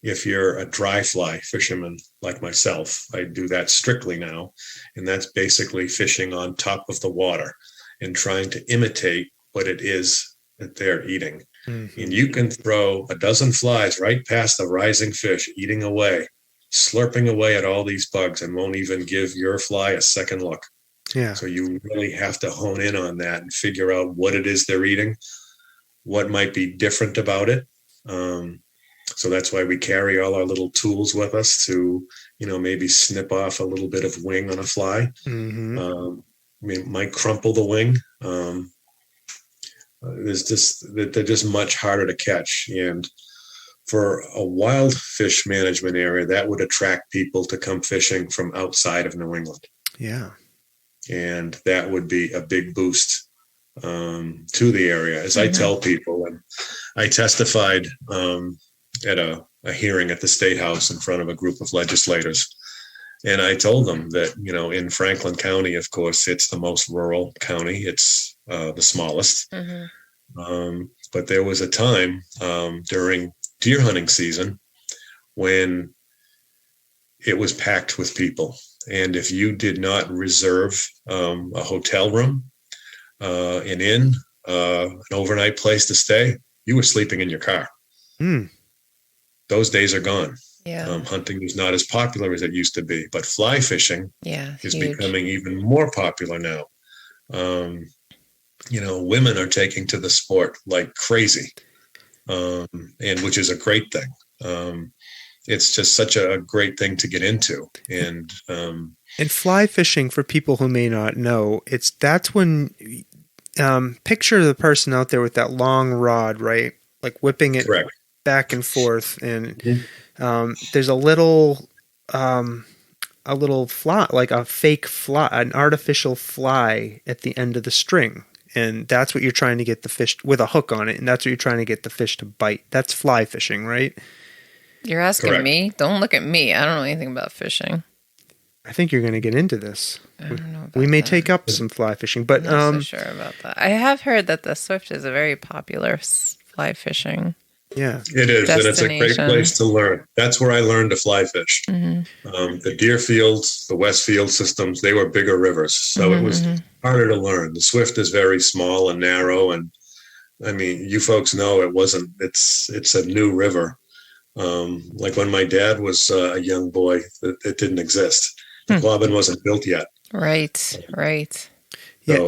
if you're a dry fly fisherman like myself. I do that strictly now, and that's basically fishing on top of the water and trying to imitate what it is that they're eating. Mm-hmm. And you can throw a dozen flies right past the rising fish, eating away, slurping away at all these bugs, and won't even give your fly a second look. Yeah. So you really have to hone in on that and figure out what it is they're eating, what might be different about it. So that's why we carry all our little tools with us to, maybe snip off a little bit of wing on a fly. Mm-hmm. Might crumple the wing. They're just much harder to catch. And for a wild fish management area, that would attract people to come fishing from outside of New England. Yeah. And that would be a big boost to the area. As I tell people, and I testified at a hearing at the State House in front of a group of legislators. And I told them that, in Franklin County, of course, it's the most rural county. It's the smallest. But there was a time during deer hunting season when it was packed with people. And if you did not reserve a hotel room, an inn, an overnight place to stay, you were sleeping in your car. Those days are gone. Yeah. Hunting is not as popular as it used to be, but fly fishing is becoming even more popular now. Women are taking to the sport like crazy, and which is a great thing. It's just such a great thing to get into. And fly fishing, for people who may not know, that's when picture the person out there with that long rod, right? Like whipping it correct. Back and forth, and there's a little fly, like a fake fly, an artificial fly at the end of the string, and that's what you're trying to get the fish with a hook on it, and that's what you're trying to get the fish to bite. That's fly fishing, right? You're asking correct. me? Don't look at me. I don't know anything about fishing. I think you're going to get into this. I don't know about we may that. take up some fly fishing, but I'm not so sure about that. I have heard that the Swift is a very popular fly fishing. Yeah, it is, and it's a great place to learn. That's where I learned to fly fish. The Deerfield, the Westfield systems, they were bigger rivers, so it was harder to learn. The Swift is very small and narrow, and I mean, you folks know it wasn't. It's a new river. Like when my dad was a young boy, it didn't exist. The Quabbin wasn't built yet. Right. So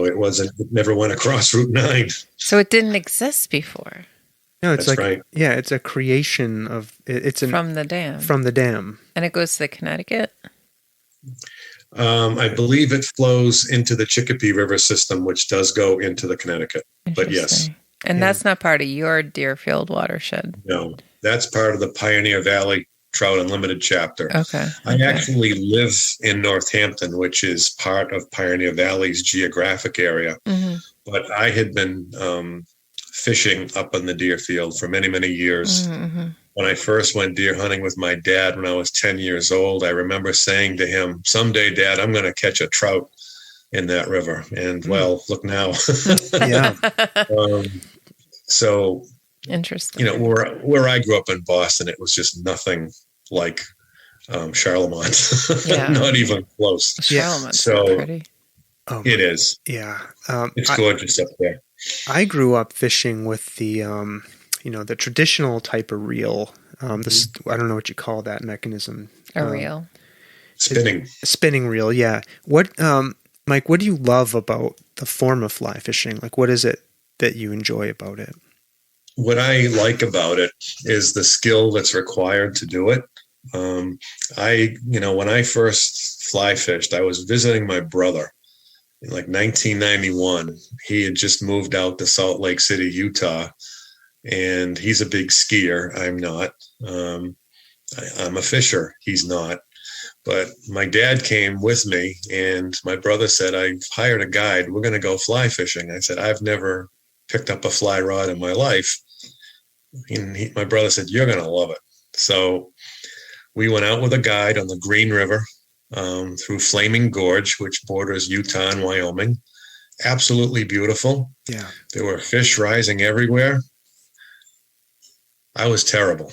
it never went across Route 9. So it didn't exist before. No, it's That's like right. Yeah, it's a creation of from the dam. From the dam, and it goes to the Connecticut. I believe it flows into the Chicopee River system, which does go into the Connecticut. But yes, and that's not part of your Deerfield watershed. No, that's part of the Pioneer Valley Trout Unlimited chapter. Okay. I actually live in Northampton, which is part of Pioneer Valley's geographic area. But I had been fishing up in the Deerfield for many, many years. When I first went deer hunting with my dad when I was 10 years old, I remember saying to him, "Someday, Dad, I'm going to catch a trout in that river." And well, look now. Yeah. So, interesting. Where I grew up in Boston, it was just nothing like Charlemont. Not even close. Charlemont's so pretty. It is. Yeah. It's gorgeous up there. I grew up fishing with the, the traditional type of reel. I don't know what you call that mechanism. A reel. Spinning reel. Yeah. What, Mike, what do you love about the form of fly fishing? Like, what is it that you enjoy about it? What I like about it is the skill that's required to do it. When I first fly fished, I was visiting my brother in like 1991. He had just moved out to Salt Lake City, Utah, and he's a big skier. I'm not. I'm a fisher. He's not. But my dad came with me, and my brother said, "I've hired a guide. We're going to go fly fishing." I said, "I've never picked up a fly rod in my life." And my brother said, "You're going to love it." So we went out with a guide on the Green River through Flaming Gorge, which borders Utah and Wyoming. Absolutely beautiful. Yeah. There were fish rising everywhere. I was terrible.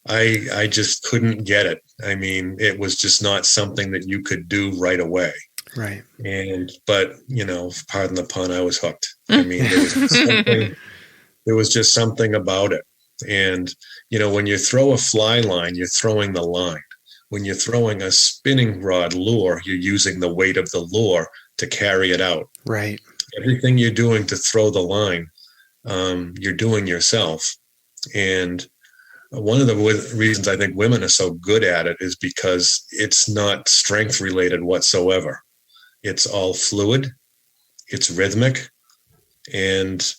I just couldn't get it. I mean, it was just not something that you could do right away. Right. But pardon the pun, I was hooked. I mean, there was just something about it. And, when you throw a fly line, you're throwing the line. When you're throwing a spinning rod lure, you're using the weight of the lure to carry it out. Right. Everything you're doing to throw the line, you're doing yourself. And one of the reasons I think women are so good at it is because it's not strength related whatsoever. It's all fluid. It's rhythmic. And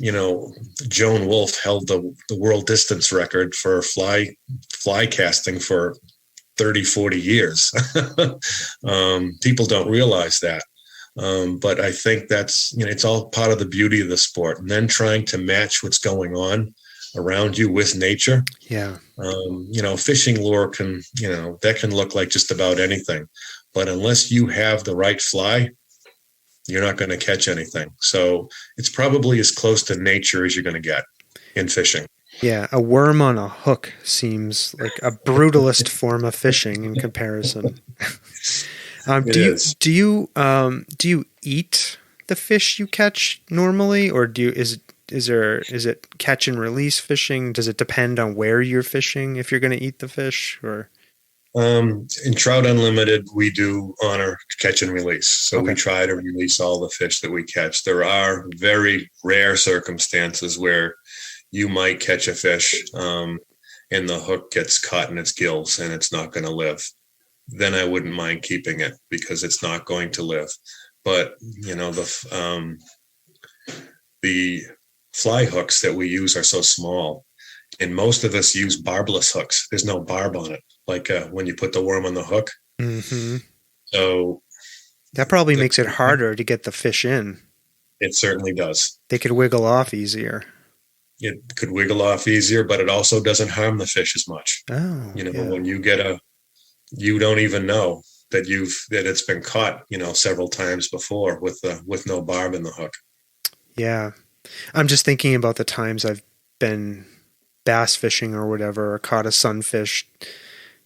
Joan Wolfe held the world distance record for fly casting for 30, 40 years. People don't realize that. But I think that's, it's all part of the beauty of the sport. And then trying to match what's going on around you with nature. Yeah. Fishing lure can, that can look like just about anything. But unless you have the right fly, you're not going to catch anything. So it's probably as close to nature as you're going to get in fishing. Yeah, a worm on a hook seems like a brutalist form of fishing in comparison. Do you eat the fish you catch normally, or is it catch and release fishing? Does it depend on where you're fishing if you're going to eat the fish, or? In Trout Unlimited, we do honor catch and release. So Okay. We try to release all the fish that we catch. There are very rare circumstances where you might catch a fish and the hook gets caught in its gills and it's not going to live. Then I wouldn't mind keeping it because it's not going to live. But, the fly hooks that we use are so small. And most of us use barbless hooks. There's no barb on it, like when you put the worm on the hook. Mm-hmm. So that probably makes it harder to get the fish in. It certainly does. They could wiggle off easier. It could wiggle off easier, but it also doesn't harm the fish as much. Oh, When you get you don't even know that it's been caught, several times before with no barb in the hook. Yeah. I'm just thinking about the times I've been bass fishing or whatever, or caught a sunfish.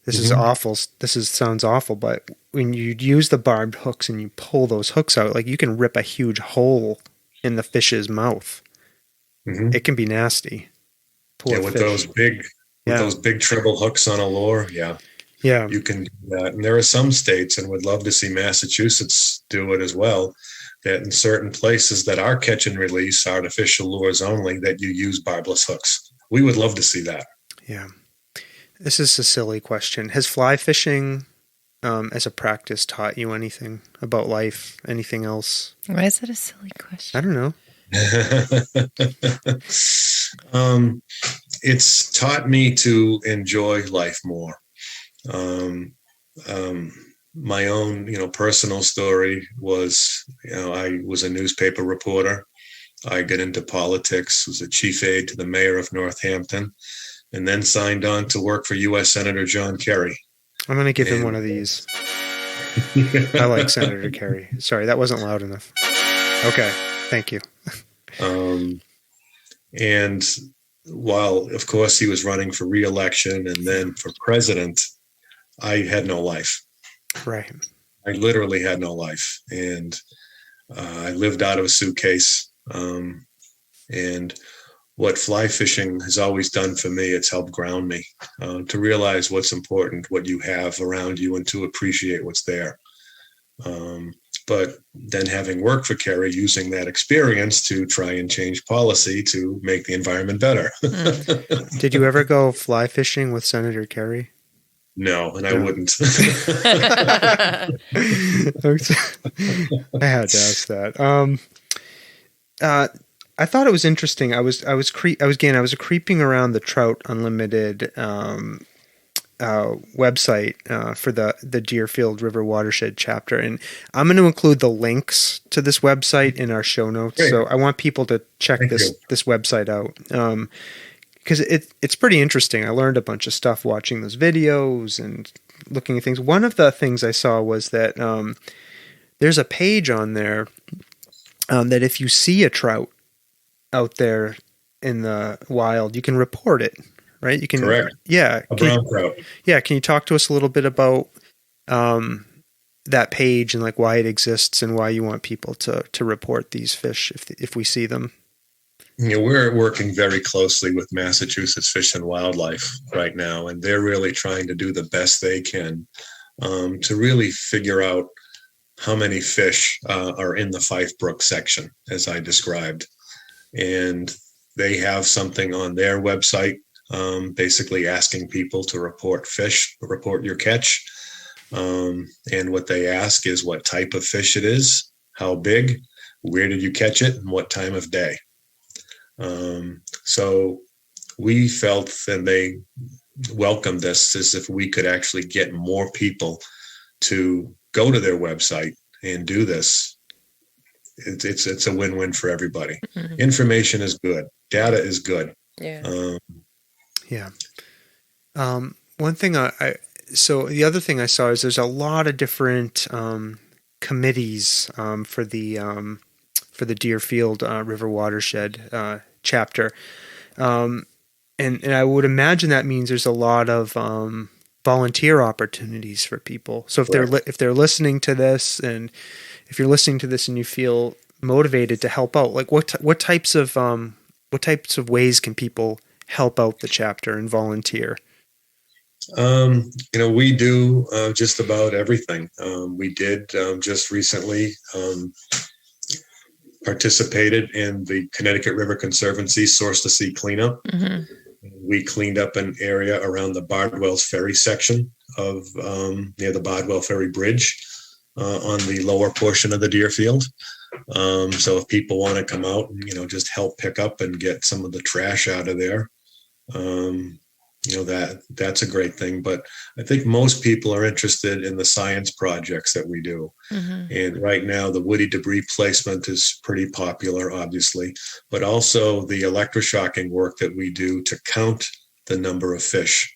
This is awful. Sounds awful, but when you use the barbed hooks and you pull those hooks out, like you can rip a huge hole in the fish's mouth. Mm-hmm. It can be nasty. Those big treble hooks on a lure. Yeah. Yeah. You can do that. And there are some states, and would love to see Massachusetts do it as well, that in certain places that are catch and release, artificial lures only, that you use barbless hooks. We would love to see that. Yeah. This is a silly question. Has fly fishing as a practice taught you anything about life? Anything else? Why is that a silly question? I don't know. It's taught me to enjoy life more. My own, personal story was, I was a newspaper reporter. I got into politics, was a chief aide to the mayor of Northampton, and then signed on to work for U.S. Senator John Kerry. I'm going to give him one of these. I like Senator Kerry. Sorry, that wasn't loud enough. Okay, thank you. And while, of course, he was running for re-election and then for president, I had no life. Right. I literally had no life. And I lived out of a suitcase. And what fly fishing has always done for me, it's helped ground me to realize what's important, what you have around you, and to appreciate what's there. But then having worked for Kerry, using that experience to try and change policy to make the environment better. Did you ever go fly fishing with Senator Kerry? No, and I wouldn't. I had to ask that. I thought it was interesting. I was creeping around the Trout Unlimited website for the Deerfield River Watershed chapter, and I'm going to include the links to this website in our show notes. Great. So I want people to check this website out because it's pretty interesting. I learned a bunch of stuff watching those videos and looking at things. One of the things I saw was that there's a page on there that if you see a trout out there in the wild, you can report it, right? You can. Correct. Yeah. A brown trout. Yeah. Can you talk to us a little bit about that page and like why it exists and why you want people to report these fish if we see them? We're working very closely with Massachusetts Fish and Wildlife right now, and they're really trying to do the best they can to really figure out how many fish are in the Fife Brook section, as I described. And they have something on their website basically asking people to report your catch. And what they ask is what type of fish it is, how big, where did you catch it, and what time of day. So we felt, and they welcomed us, as if we could actually get more people to go to their website and do this. It's a win-win for everybody. Mm-hmm. Information is good. Data is good. Yeah. One thing so the other thing I saw is there's a lot of different committees for the Deerfield River Watershed chapter, and I would imagine that means there's a lot of volunteer opportunities for people. So if they're listening to this, and if you're listening to this and you feel motivated to help out, like what types of ways can people help out the chapter and volunteer? We do just about everything. We did just recently participated in the Connecticut River Conservancy Source to Sea cleanup. Mm-hmm. We cleaned up an area around the Bardwell's Ferry section of near the Bardwell Ferry Bridge on the lower portion of the Deerfield. So if people want to come out and just help pick up and get some of the trash out of there, that's a great thing. But I think most people are interested in the science projects that we do. Mm-hmm. And right now, the woody debris placement is pretty popular, obviously, but also the electroshocking work that we do to count the number of fish.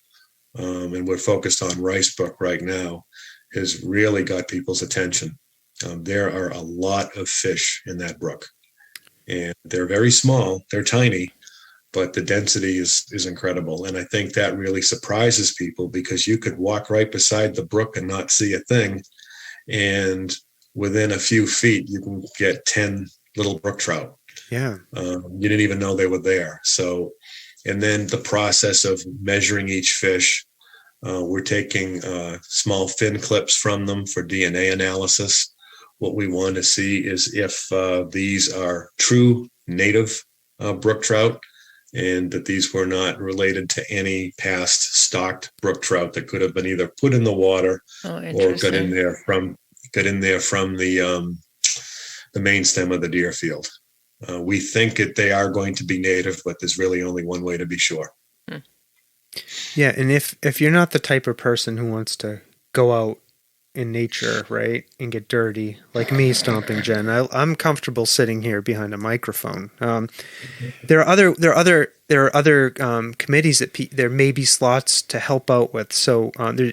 And we're focused on Ricebrook right now, has really got people's attention. There are a lot of fish in that brook, and they're very small. They're tiny, but the density is incredible. And I think that really surprises people, because you could walk right beside the brook and not see a thing. And within a few feet, you can get 10 little brook trout. Yeah. You didn't even know they were there. So, and then the process of measuring each fish, we're taking small fin clips from them for DNA analysis. What we want to see is if these are true native brook trout, and that these were not related to any past stocked brook trout that could have been either put in the water or got in there from the main stem of the Deerfield. We think that they are going to be native, but there's really only one way to be sure. Yeah, and if you're not the type of person who wants to go out in nature, right, and get dirty, like me stomping Jen, I'm comfortable sitting here behind a microphone. There are other committees that there may be slots to help out with. So I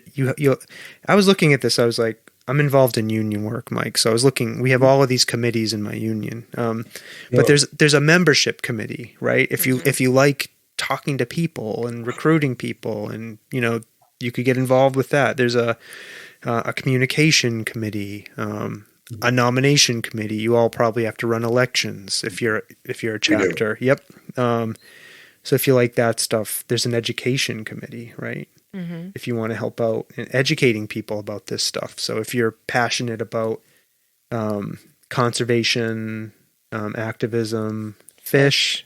was looking at this. I was like, I'm involved in union work, Mike. So I was looking. We have all of these committees in my union, but there's a membership committee, right? If you like talking to people and recruiting people, and you could get involved with that. There's a communication committee, a nomination committee. You all probably have to run elections if you're a chapter. Yep. So if you like that stuff, there's an education committee, right? Mm-hmm. If you want to help out in educating people about this stuff. So if you're passionate about conservation, activism, fish.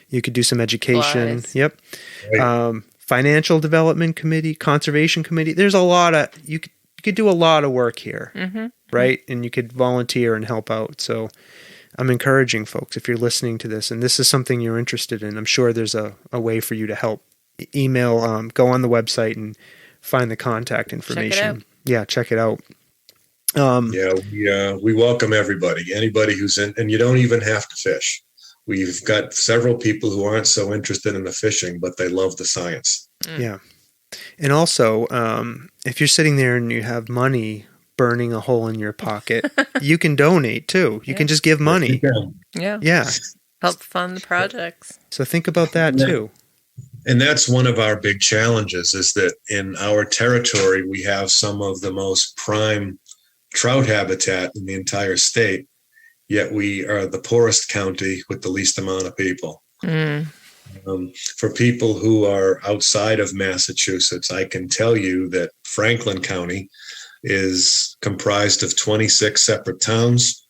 You could do some education. Flies. Yep. Right. Financial development committee, conservation committee. There's a lot of, you could do a lot of work here, mm-hmm. right? And you could volunteer and help out. So I'm encouraging folks, if you're listening to this and this is something you're interested in, I'm sure there's a way for you to help. Email, go on the website and find the contact information. Check it out. We welcome everybody, anybody who's in, and you don't even have to fish. We've got several people who aren't so interested in the fishing, but they love the science. Yeah. And also, if you're sitting there and you have money burning a hole in your pocket, you can donate too. You can just give money. Yeah. Help fund the projects. So think about that too. And that's one of our big challenges, is that in our territory, we have some of the most prime trout habitat in the entire state. Yet we are the poorest county with the least amount of people. Mm. For people who are outside of Massachusetts, I can tell you that Franklin County is comprised of 26 separate towns.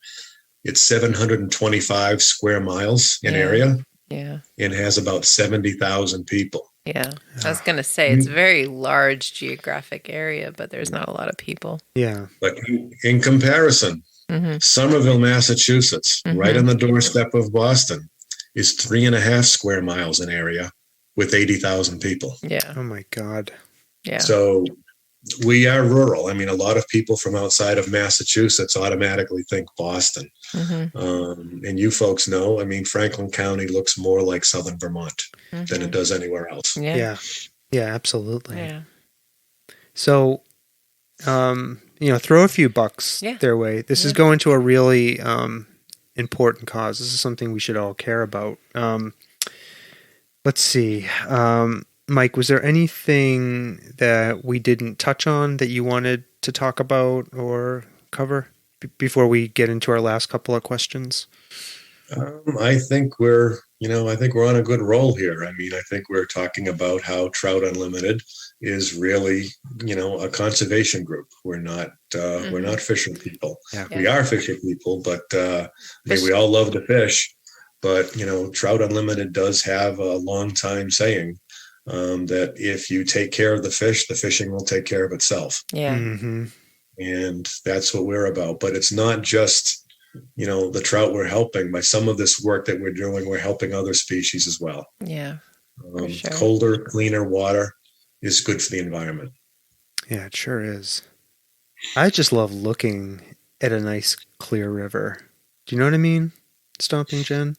It's 725 square miles in area. Yeah. And has about 70,000 people. Yeah. I was going to say, it's a very large geographic area, but there's not a lot of people. Yeah. But in comparison, mm-hmm. Somerville, Massachusetts, mm-hmm. right on the doorstep of Boston, is 3.5 square miles in area with 80,000 people. Yeah. Oh my God. Yeah. So we are rural. I mean, a lot of people from outside of Massachusetts automatically think Boston. And you folks know, I mean, Franklin County looks more like Southern Vermont than it does anywhere else. Yeah. Yeah, absolutely. Yeah. So, throw a few bucks their way. This is going to a really important cause. This is something we should all care about. Let's see. Mike, was there anything that we didn't touch on that you wanted to talk about or cover before we get into our last couple of questions? I think we're on a good roll here. I mean, I think we're talking about how Trout Unlimited is really, a conservation group. We're not fisher people. Yeah. We are fisher people, but we all love to fish. But Trout Unlimited does have a long time saying that if you take care of the fish, the fishing will take care of itself. Yeah. And that's what we're about. But it's not just the trout we're helping. By some of this work that we're doing, we're helping other species as well. Yeah. Sure. Colder, cleaner water is good for the environment. Yeah, it sure is. I just love looking at a nice clear river. Do you know what I mean, Stomping Jen?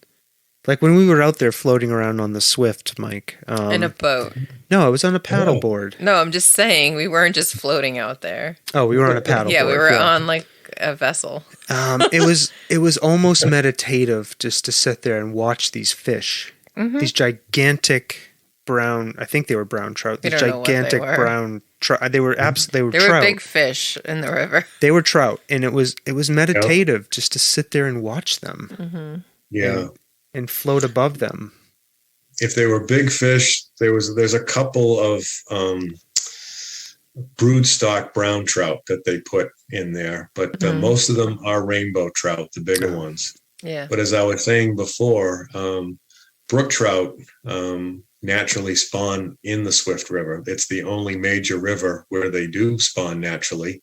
Like when we were out there floating around on the Swift, Mike. In a boat. No, I was on a paddleboard. No, I'm just saying we weren't just floating out there. Oh, we were on a paddleboard. Yeah, we were on like a vessel. It was almost meditative just to sit there and watch these fish. These gigantic brown, I think they were brown trout. These gigantic brown trout. They were trout. Big fish in the river. They were trout, and it was meditative just to sit there and watch them. Yeah. And float above them. If they were big fish, there's a couple of broodstock brown trout that they put in there, but most of them are rainbow trout, the bigger ones. Yeah. But as I was saying before, brook trout naturally spawn in the Swift River. It's the only major river where they do spawn naturally,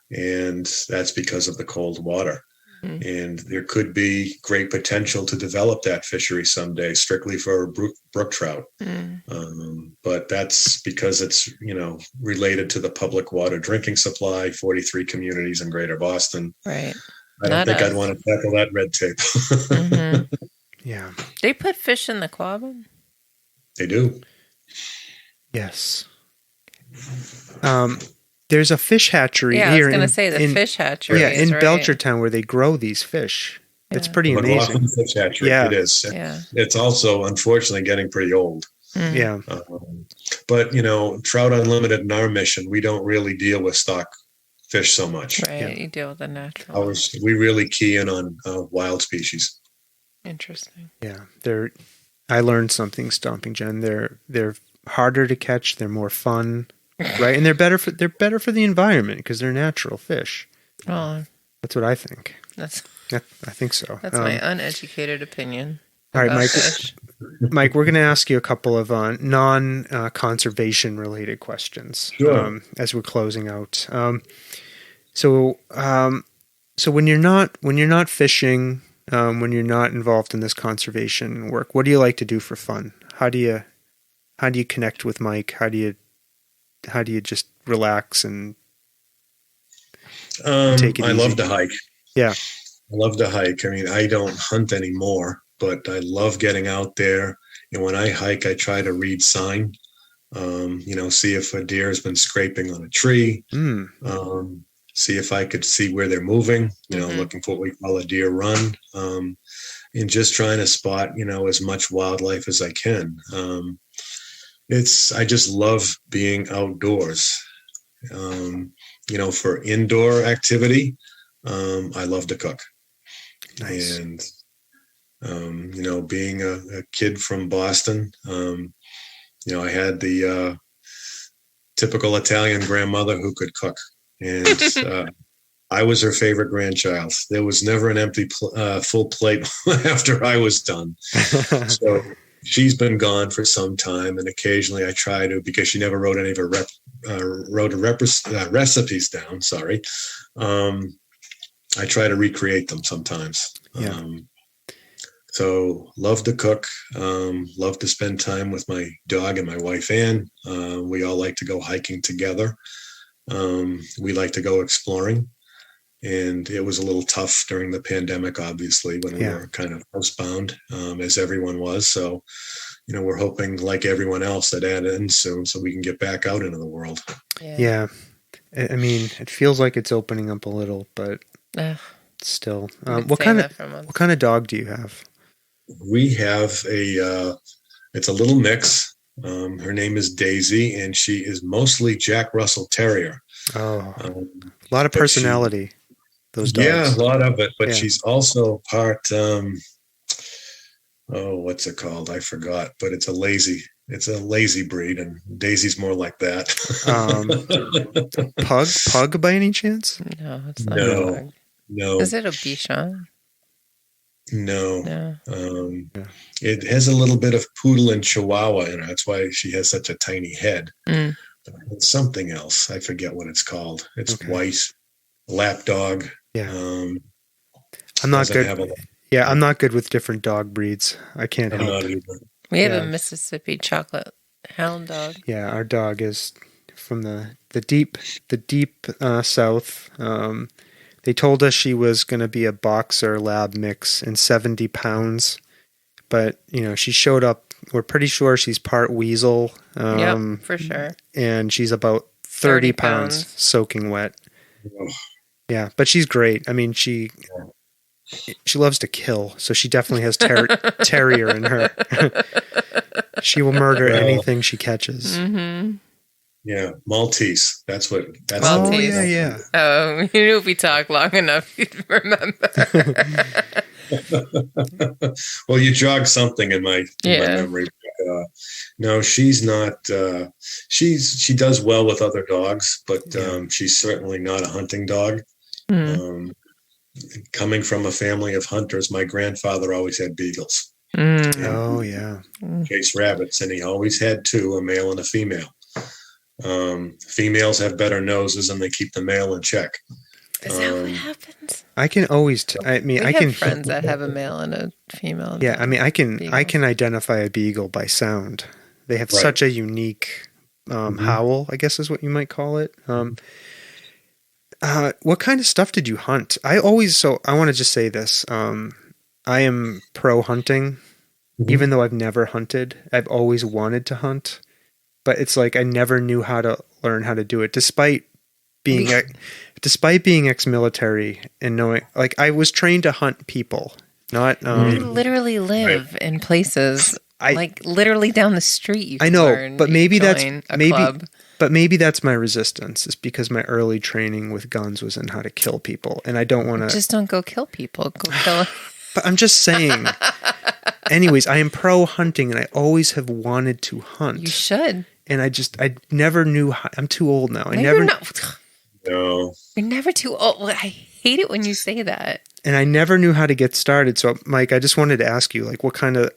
and that's because of the cold water. And there could be great potential to develop that fishery someday, strictly for brook trout. But that's because it's, related to the public water drinking supply, 43 communities in Greater Boston. Right. I don't think I'd want to tackle that red tape. Yeah. They put fish in the quabbin? They do. Yes. There's a fish hatchery here. Yeah, I was going to say the fish hatchery. Yeah, in Belchertown where they grow these fish. Yeah. It's pretty amazing. Fish hatchery. Yeah. It is. Yeah. It's also, unfortunately, getting pretty old. Yeah. But, Trout Unlimited in our mission, we don't really deal with stock fish so much. Right, yeah. You deal with the natural. We really key in on wild species. Interesting. Yeah. I learned something, Stomping Jen. They're harder to catch. They're more fun. Right, and they're better for the environment because they're natural fish. Oh, that's what I think. I think so. That's my uneducated opinion. All right, Mike. Mike, we're going to ask you a couple of non-conservation related questions as we're closing out. So when you're not fishing, when you're not involved in this conservation work, what do you like to do for fun? How do you connect with Mike? How do you just relax and take it easy? I love to hike. Yeah. I love to hike. I mean, I don't hunt anymore, but I love getting out there. And when I hike, I try to read sign, see if a deer has been scraping on a tree, see if I could see where they're moving, looking for what we call a deer run, and just trying to spot, as much wildlife as I can. I just love being outdoors. For indoor activity, I love to cook. Nice. And, being a kid from Boston, I had the typical Italian grandmother who could cook. And I was her favorite grandchild. There was never an empty full plate after I was done. So she's been gone for some time, and occasionally I try to, because she never wrote any of her recipes down. Sorry, I try to recreate them sometimes. Yeah. So love to cook, love to spend time with my dog and my wife, Ann. We all like to go hiking together. We like to go exploring. And it was a little tough during the pandemic, obviously, when we were kind of housebound, as everyone was. So, we're hoping, like everyone else, that ends soon so we can get back out into the world. Yeah. I mean, it feels like it's opening up a little, but still. What kind of dog do you have? We have it's a little mix. Her name is Daisy, and she is mostly Jack Russell Terrier. Oh, a lot of personality. Those dogs. Yeah, a lot of it, but she's also part, what's it called? I forgot, but it's a lazy breed, and Daisy's more like that. Pug by any chance? No, it's not a pug. No. Is it a Bichon? No. It has a little bit of poodle and chihuahua in her. That's why she has such a tiny head. It's something else. I forget what it's called. It's white, lap dog. Yeah. I'm not good. Yeah, I'm not good with different dog breeds. I can't help. We have a Mississippi chocolate hound dog. Yeah, our dog is from the deep south. They told us she was going to be a boxer lab mix and 70 pounds, but she showed up. We're pretty sure she's part weasel. Yep, for sure. And she's about 30 pounds soaking wet. Yeah, but she's great. I mean, she loves to kill, so she definitely has terrier in her. She will murder anything she catches. Mm-hmm. Yeah, Maltese. That's Maltese. Oh, yeah. Oh, if we talk long enough, you'd remember. Well, you jogged something in my memory. No, she's not. She does well with other dogs, but she's certainly not a hunting dog. Coming from a family of hunters, my grandfather always had beagles. Oh, yeah. Chase rabbits, and he always had two, a male and a female. Females have better noses, and they keep the male in check. Is that what happens? I can always. I can have friends that have a male and a female. Yeah, I mean, I can identify a beagle by sound. They have such a unique howl, I guess is what you might call it. What kind of stuff did you hunt? I want to just say this. I am pro hunting, even though I've never hunted. I've always wanted to hunt, but it's like I never knew how to learn how to do it, despite being ex-military and knowing, like, I was trained to hunt people, not. We literally live in places like literally down the street. I know, but maybe that's my resistance. Is because my early training with guns was in how to kill people, and I don't want to. Just don't go kill people. Go kill. But I'm just saying. Anyways, I am pro hunting, and I always have wanted to hunt. You should. And I never knew. I'm too old now. No. You're never too old. Well, I hate it when you say that. And I never knew how to get started. So, Mike, I just wanted to ask you, like, what kind of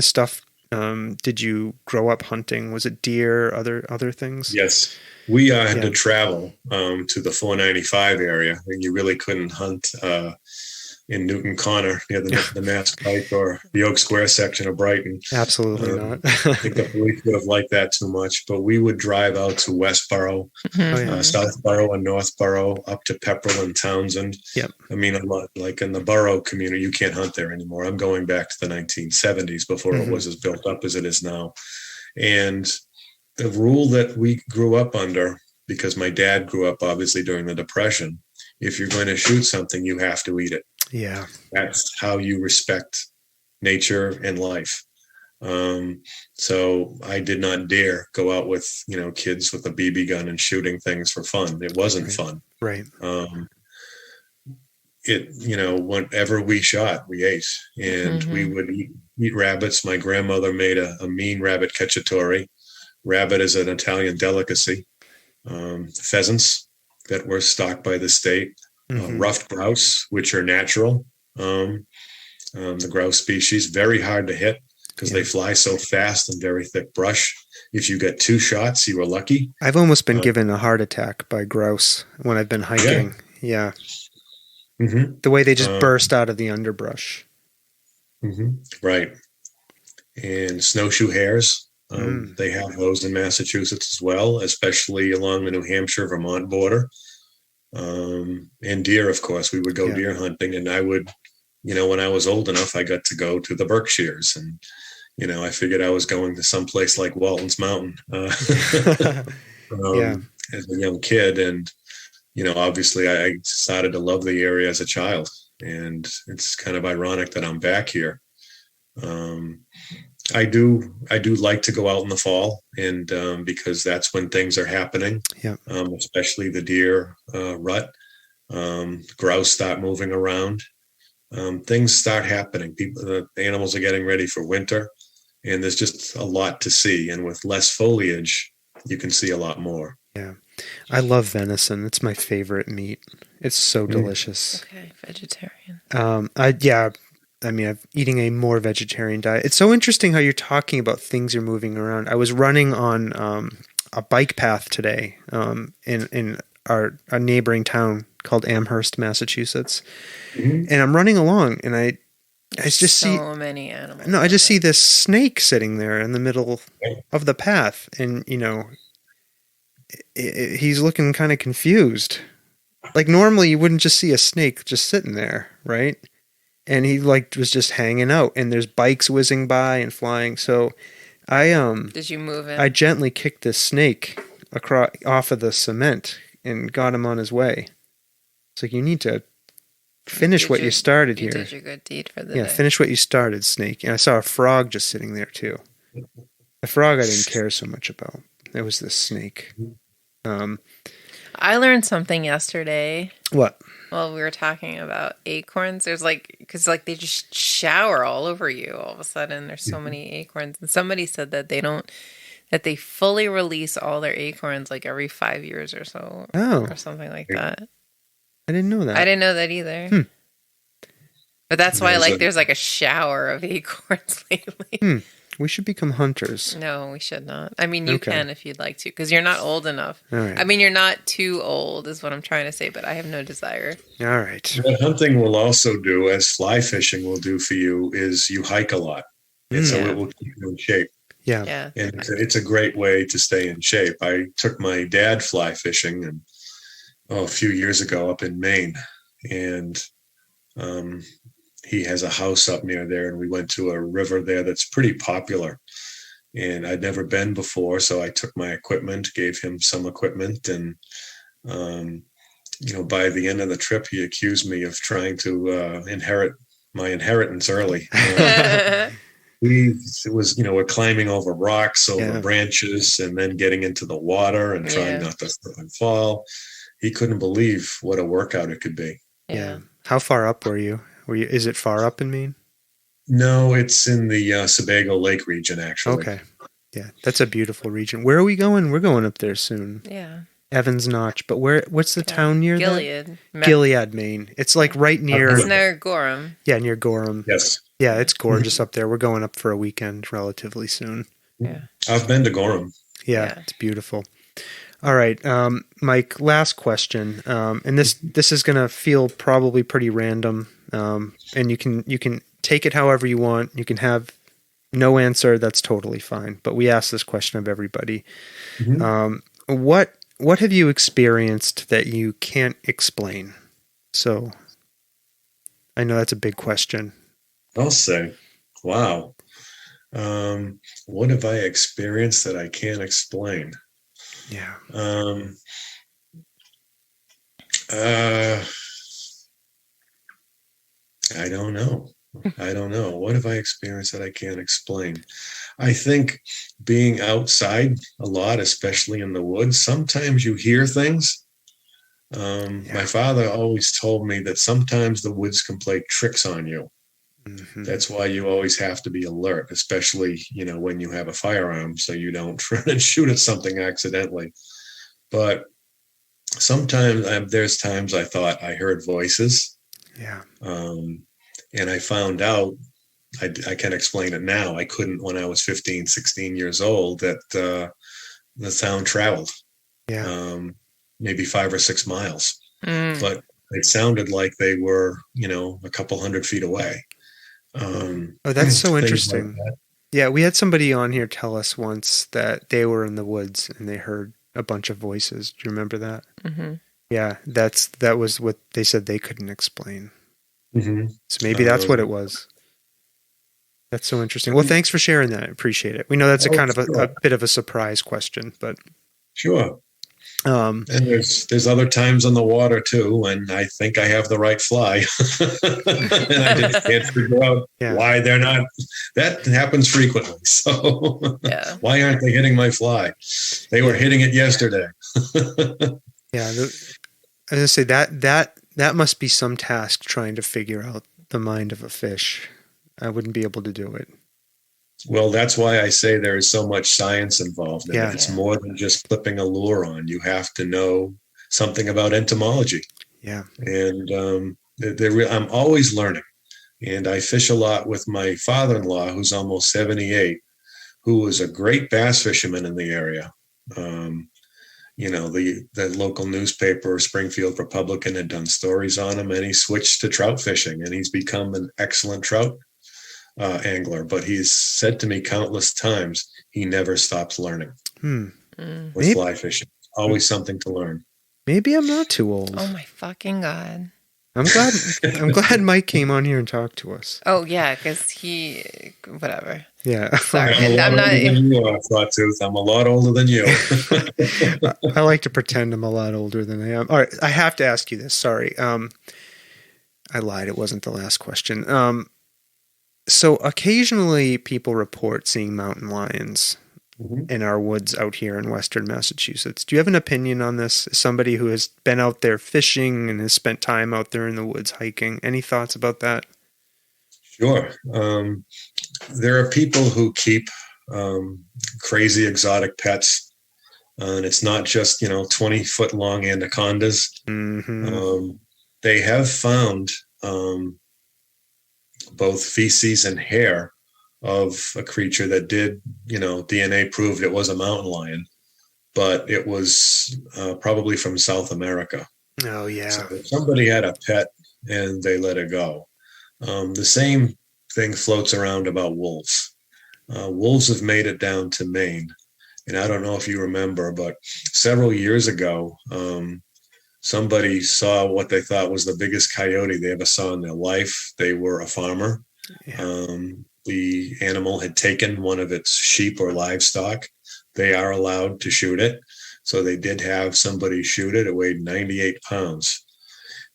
stuff did you grow up hunting? Was it deer, other things? Yes, we had to travel to the 495 area, and you really couldn't hunt in Newton Connor near the Mass Pike or the Oak Square section of Brighton. Absolutely not. I think the police would have liked that too much, but we would drive out to Westboro, Southboro and Northboro, up to Pepperell and Townsend. Yep. I mean, like in the borough community, you can't hunt there anymore. I'm going back to the 1970s before it was as built up as it is now. And the rule that we grew up under, because my dad grew up obviously during the Depression, if you're going to shoot something, you have to eat it. Yeah. That's how you respect nature and life. So I did not dare go out with, kids with a BB gun and shooting things for fun. It wasn't fun. Right. Whenever we shot, we ate, and we would eat rabbits. My grandmother made a mean rabbit cacciatore. Rabbit is an Italian delicacy. Pheasants that were stocked by the state. Ruffed grouse, which are natural. The grouse species, very hard to hit because they fly so fast and very thick brush. If you get 2 shots, you were lucky. I've almost been given a heart attack by grouse when I've been hiking. Yeah. The way they just burst out of the underbrush. Right. And snowshoe hares. They have those in Massachusetts as well, especially along the New Hampshire, Vermont border. And deer, of course, we would go deer hunting, and I would, when I was old enough, I got to go to the Berkshires, and, I figured I was going to someplace like Walton's Mountain as a young kid. And, obviously I started to love the area as a child, and it's kind of ironic that I'm back here. I do like to go out in the fall, and because that's when things are happening, especially the deer rut. Grouse start moving around. Things start happening. The animals are getting ready for winter, and there's just a lot to see. And with less foliage, you can see a lot more. Yeah, I love venison. It's my favorite meat. It's so delicious. Okay, vegetarian. I'm eating a more vegetarian diet. It's so interesting how you're talking about things are moving around. I was running on a bike path today in our neighboring town called Amherst, Massachusetts. And I'm running along, and I just see so many animals. No, I just see this snake sitting there in the middle of the path, and he's looking kind of confused. Like normally you wouldn't just see a snake just sitting there, right? And he was just hanging out, and there's bikes whizzing by and flying. So did you move him? I gently kicked this snake off of the cement and got him on his way. It's like, you need to finish what you started here. You did your good deed for the day. Yeah, finish what you started, snake. And I saw a frog just sitting there too. A frog I didn't care so much about. It was this snake. I learned something yesterday. What? Well, we were talking about acorns. There's because they just shower all over you all of a sudden. There's so many acorns. And somebody said that that they fully release all their acorns like every 5 years or so. Or something like that. I didn't know that. I didn't know that either. But that's why there's a shower of acorns lately. We should become hunters. No, we should not. I mean, you can if you'd like to, because you're not old enough. All right. I mean, you're not too old is what I'm trying to say, but I have no desire. All right. What hunting will also do, as fly fishing will do for you, is you hike a lot. And so it will keep you in shape. Yeah. And it's a great way to stay in shape. I took my dad fly fishing a few years ago up in Maine. And he has a house up near there, and we went to a river there that's pretty popular. And I'd never been before, so I took my equipment, gave him some equipment, and by the end of the trip, he accused me of trying to inherit my inheritance early. We're climbing over rocks, over branches, and then getting into the water and trying not to slip and fall. He couldn't believe what a workout it could be. Yeah. How far up were you? Is it far up in Maine? No, it's in the Sebago Lake region, actually. Okay. Yeah, that's a beautiful region. Where are we going? We're going up there soon. Yeah. Evans Notch. But what's the town near Gilead. that? Gilead, Maine. It's right near... It's near Gorham. Yeah, near Gorham. Yes. Yeah, it's gorgeous up there. We're going up for a weekend relatively soon. Yeah. I've been to Gorham. Yeah, it's beautiful. All right, Mike, last question. And this is going to feel probably pretty random. And you can take it however you want. You can have no answer. That's totally fine. But we ask this question of everybody. What have you experienced that you can't explain? So I know that's a big question. I'll say, wow. What have I experienced that I can't explain? Yeah. I don't know. What have I experienced that I can't explain? I think being outside a lot, especially in the woods, sometimes you hear things. My father always told me that sometimes the woods can play tricks on you. That's why you always have to be alert, especially, when you have a firearm, so you don't try and shoot at something accidentally. But sometimes there's times I thought I heard voices. Yeah. And I found out, I can explain it now. I couldn't when I was 15, 16 years old, that the sound traveled. Yeah. Maybe 5 or 6 miles. But it sounded like they were, a couple 100 feet away. Oh, that's so things like interesting. that. Yeah, we had somebody on here tell us once that they were in the woods and they heard a bunch of voices. Do you remember that? Mm-hmm. Yeah, that was what they said they couldn't explain. Mhm. So maybe that's what it was. That's so interesting. Well, thanks for sharing that. I appreciate it. We know that's a Oh, kind of a sure. bit of a surprise question, but Sure. And there's other times on the water too when I think I have the right fly, and I just can't figure out Yeah. why they're not. That happens frequently. So Yeah. why aren't they hitting my fly? They were hitting it yesterday. Yeah, I was gonna say that must be some task trying to figure out the mind of a fish. I wouldn't be able to do it. Well, that's why I say there is so much science involved in Yeah. it. It's more than just flipping a lure on. You have to know something about entomology. Yeah. And I'm always learning. And I fish a lot with my father-in-law, who's almost 78, who was a great bass fisherman in the area. The local newspaper, Springfield Republican, had done stories on him, and he switched to trout fishing, and he's become an excellent trout angler. But he's said to me countless times he never stops learning with fly fishing. Always something to learn. Maybe I'm not too old. Oh my fucking God. I'm glad Mike came on here and talked to us. Oh yeah, because whatever. Yeah. Sorry, I'm not older than you are, Sawtooth. I'm a lot older than you. I like to pretend I'm a lot older than I am. All right, I have to ask you this. Sorry. I lied. It wasn't the last question. So occasionally people report seeing mountain lions in our woods out here in western Massachusetts. Do you have an opinion on this? As somebody who has been out there fishing and has spent time out there in the woods hiking, any thoughts about that? Sure. There are people who keep crazy exotic pets, and it's not just 20-foot long anacondas. Mm-hmm. They have found both feces and hair of a creature that did, DNA proved it was a mountain lion, but it was probably from South America. Oh yeah. So somebody had a pet and they let it go. The same thing floats around about wolves. Wolves have made it down to Maine. And I don't know if you remember, but several years ago, somebody saw what they thought was the biggest coyote they ever saw in their life. They were a farmer. Yeah. The animal had taken one of its sheep or livestock. They are allowed to shoot it. So they did have somebody shoot it. It weighed 98 pounds.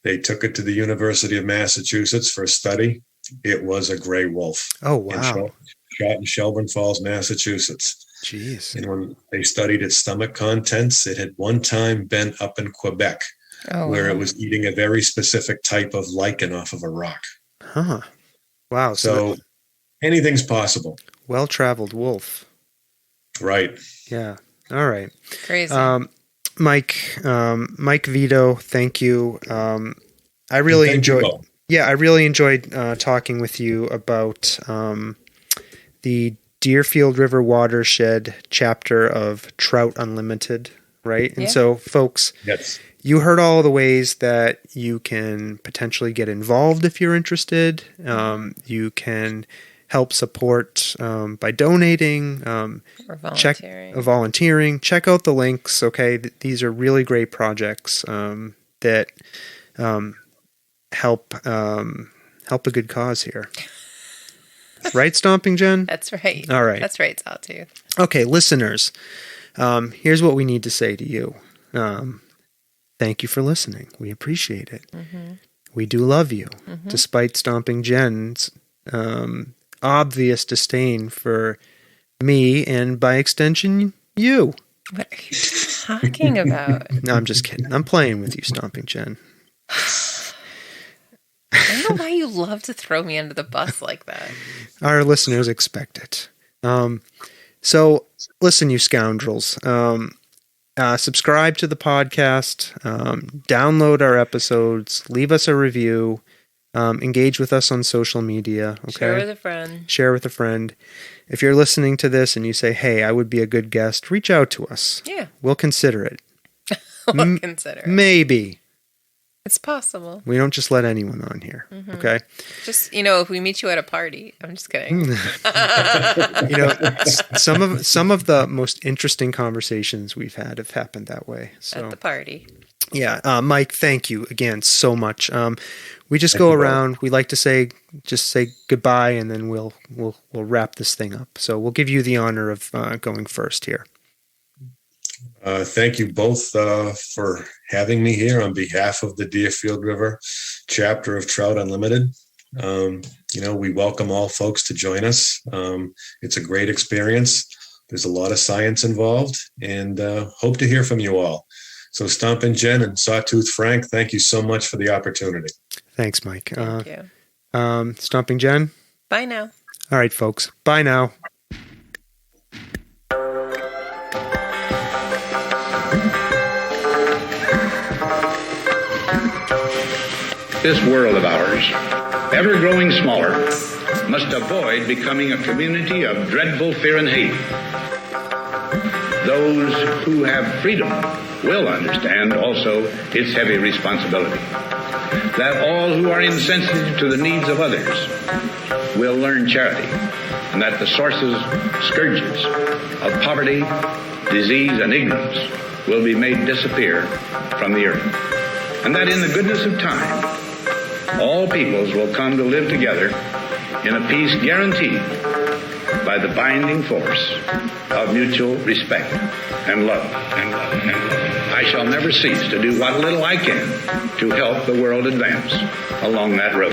They took it to the University of Massachusetts for a study. It was a gray wolf. Oh, wow. Shot in Shelburne Falls, Massachusetts. Jeez. And when they studied its stomach contents, it had one time been up in Quebec, where it was eating a very specific type of lichen off of a rock. Huh. Wow. So anything's possible. Well-traveled wolf. Right. Yeah. All right. Crazy. Mike Vito, thank you. I really enjoyed. Yeah, I really enjoyed talking with you about the Deerfield River Watershed chapter of Trout Unlimited, right? And so, folks, yes, you heard all the ways that you can potentially get involved if you're interested. You can help support by donating, or volunteering. Volunteering. Check out the links. Okay, these are really great projects that help a good cause here. Right, Stomping Jen? That's right. All right. That's right, Sawtooth. Okay, listeners, here's what we need to say to you. Thank you for listening. We appreciate it. Mm-hmm. We do love you, despite Stomping Jen's obvious disdain for me and, by extension, you. What are you talking about? No, I'm just kidding. I'm playing with you, Stomping Jen. I don't know why you love to throw me under the bus like that. Our listeners expect it. So, listen, you scoundrels. Subscribe to the podcast. Download our episodes. Leave us a review. Engage with us on social media. Okay? Share with a friend. Share with a friend. If you're listening to this and you say, hey, I would be a good guest, reach out to us. Yeah. We'll consider it. We'll consider it. Maybe. It's possible. We don't just let anyone on here. Okay. Just, if we meet you at a party. I'm just kidding. Some of the most interesting conversations we've had have happened that way. So At the party. yeah. Mike, thank you again so much. We just go around. We like to say goodbye, and then we'll wrap this thing up. So we'll give you the honor of going first here. Thank you both for having me here on behalf of the Deerfield River chapter of Trout Unlimited. We welcome all folks to join us. It's a great experience. There's a lot of science involved, and hope to hear from you all. So Stompin' Jen and Sawtooth Frank, thank you so much for the opportunity. Thanks, Mike. Thank you. Stomping Jen? Bye now. All right, folks. Bye now. This world of ours, ever growing smaller, must avoid becoming a community of dreadful fear and hate. Those who have freedom will understand also its heavy responsibility. That all who are insensitive to the needs of others will learn charity, and that the sources, scourges of poverty, disease, and ignorance will be made disappear from the earth. And that in the goodness of time, all peoples will come to live together in a peace guaranteed by the binding force of mutual respect and love. I shall never cease to do what little I can to help the world advance along that road.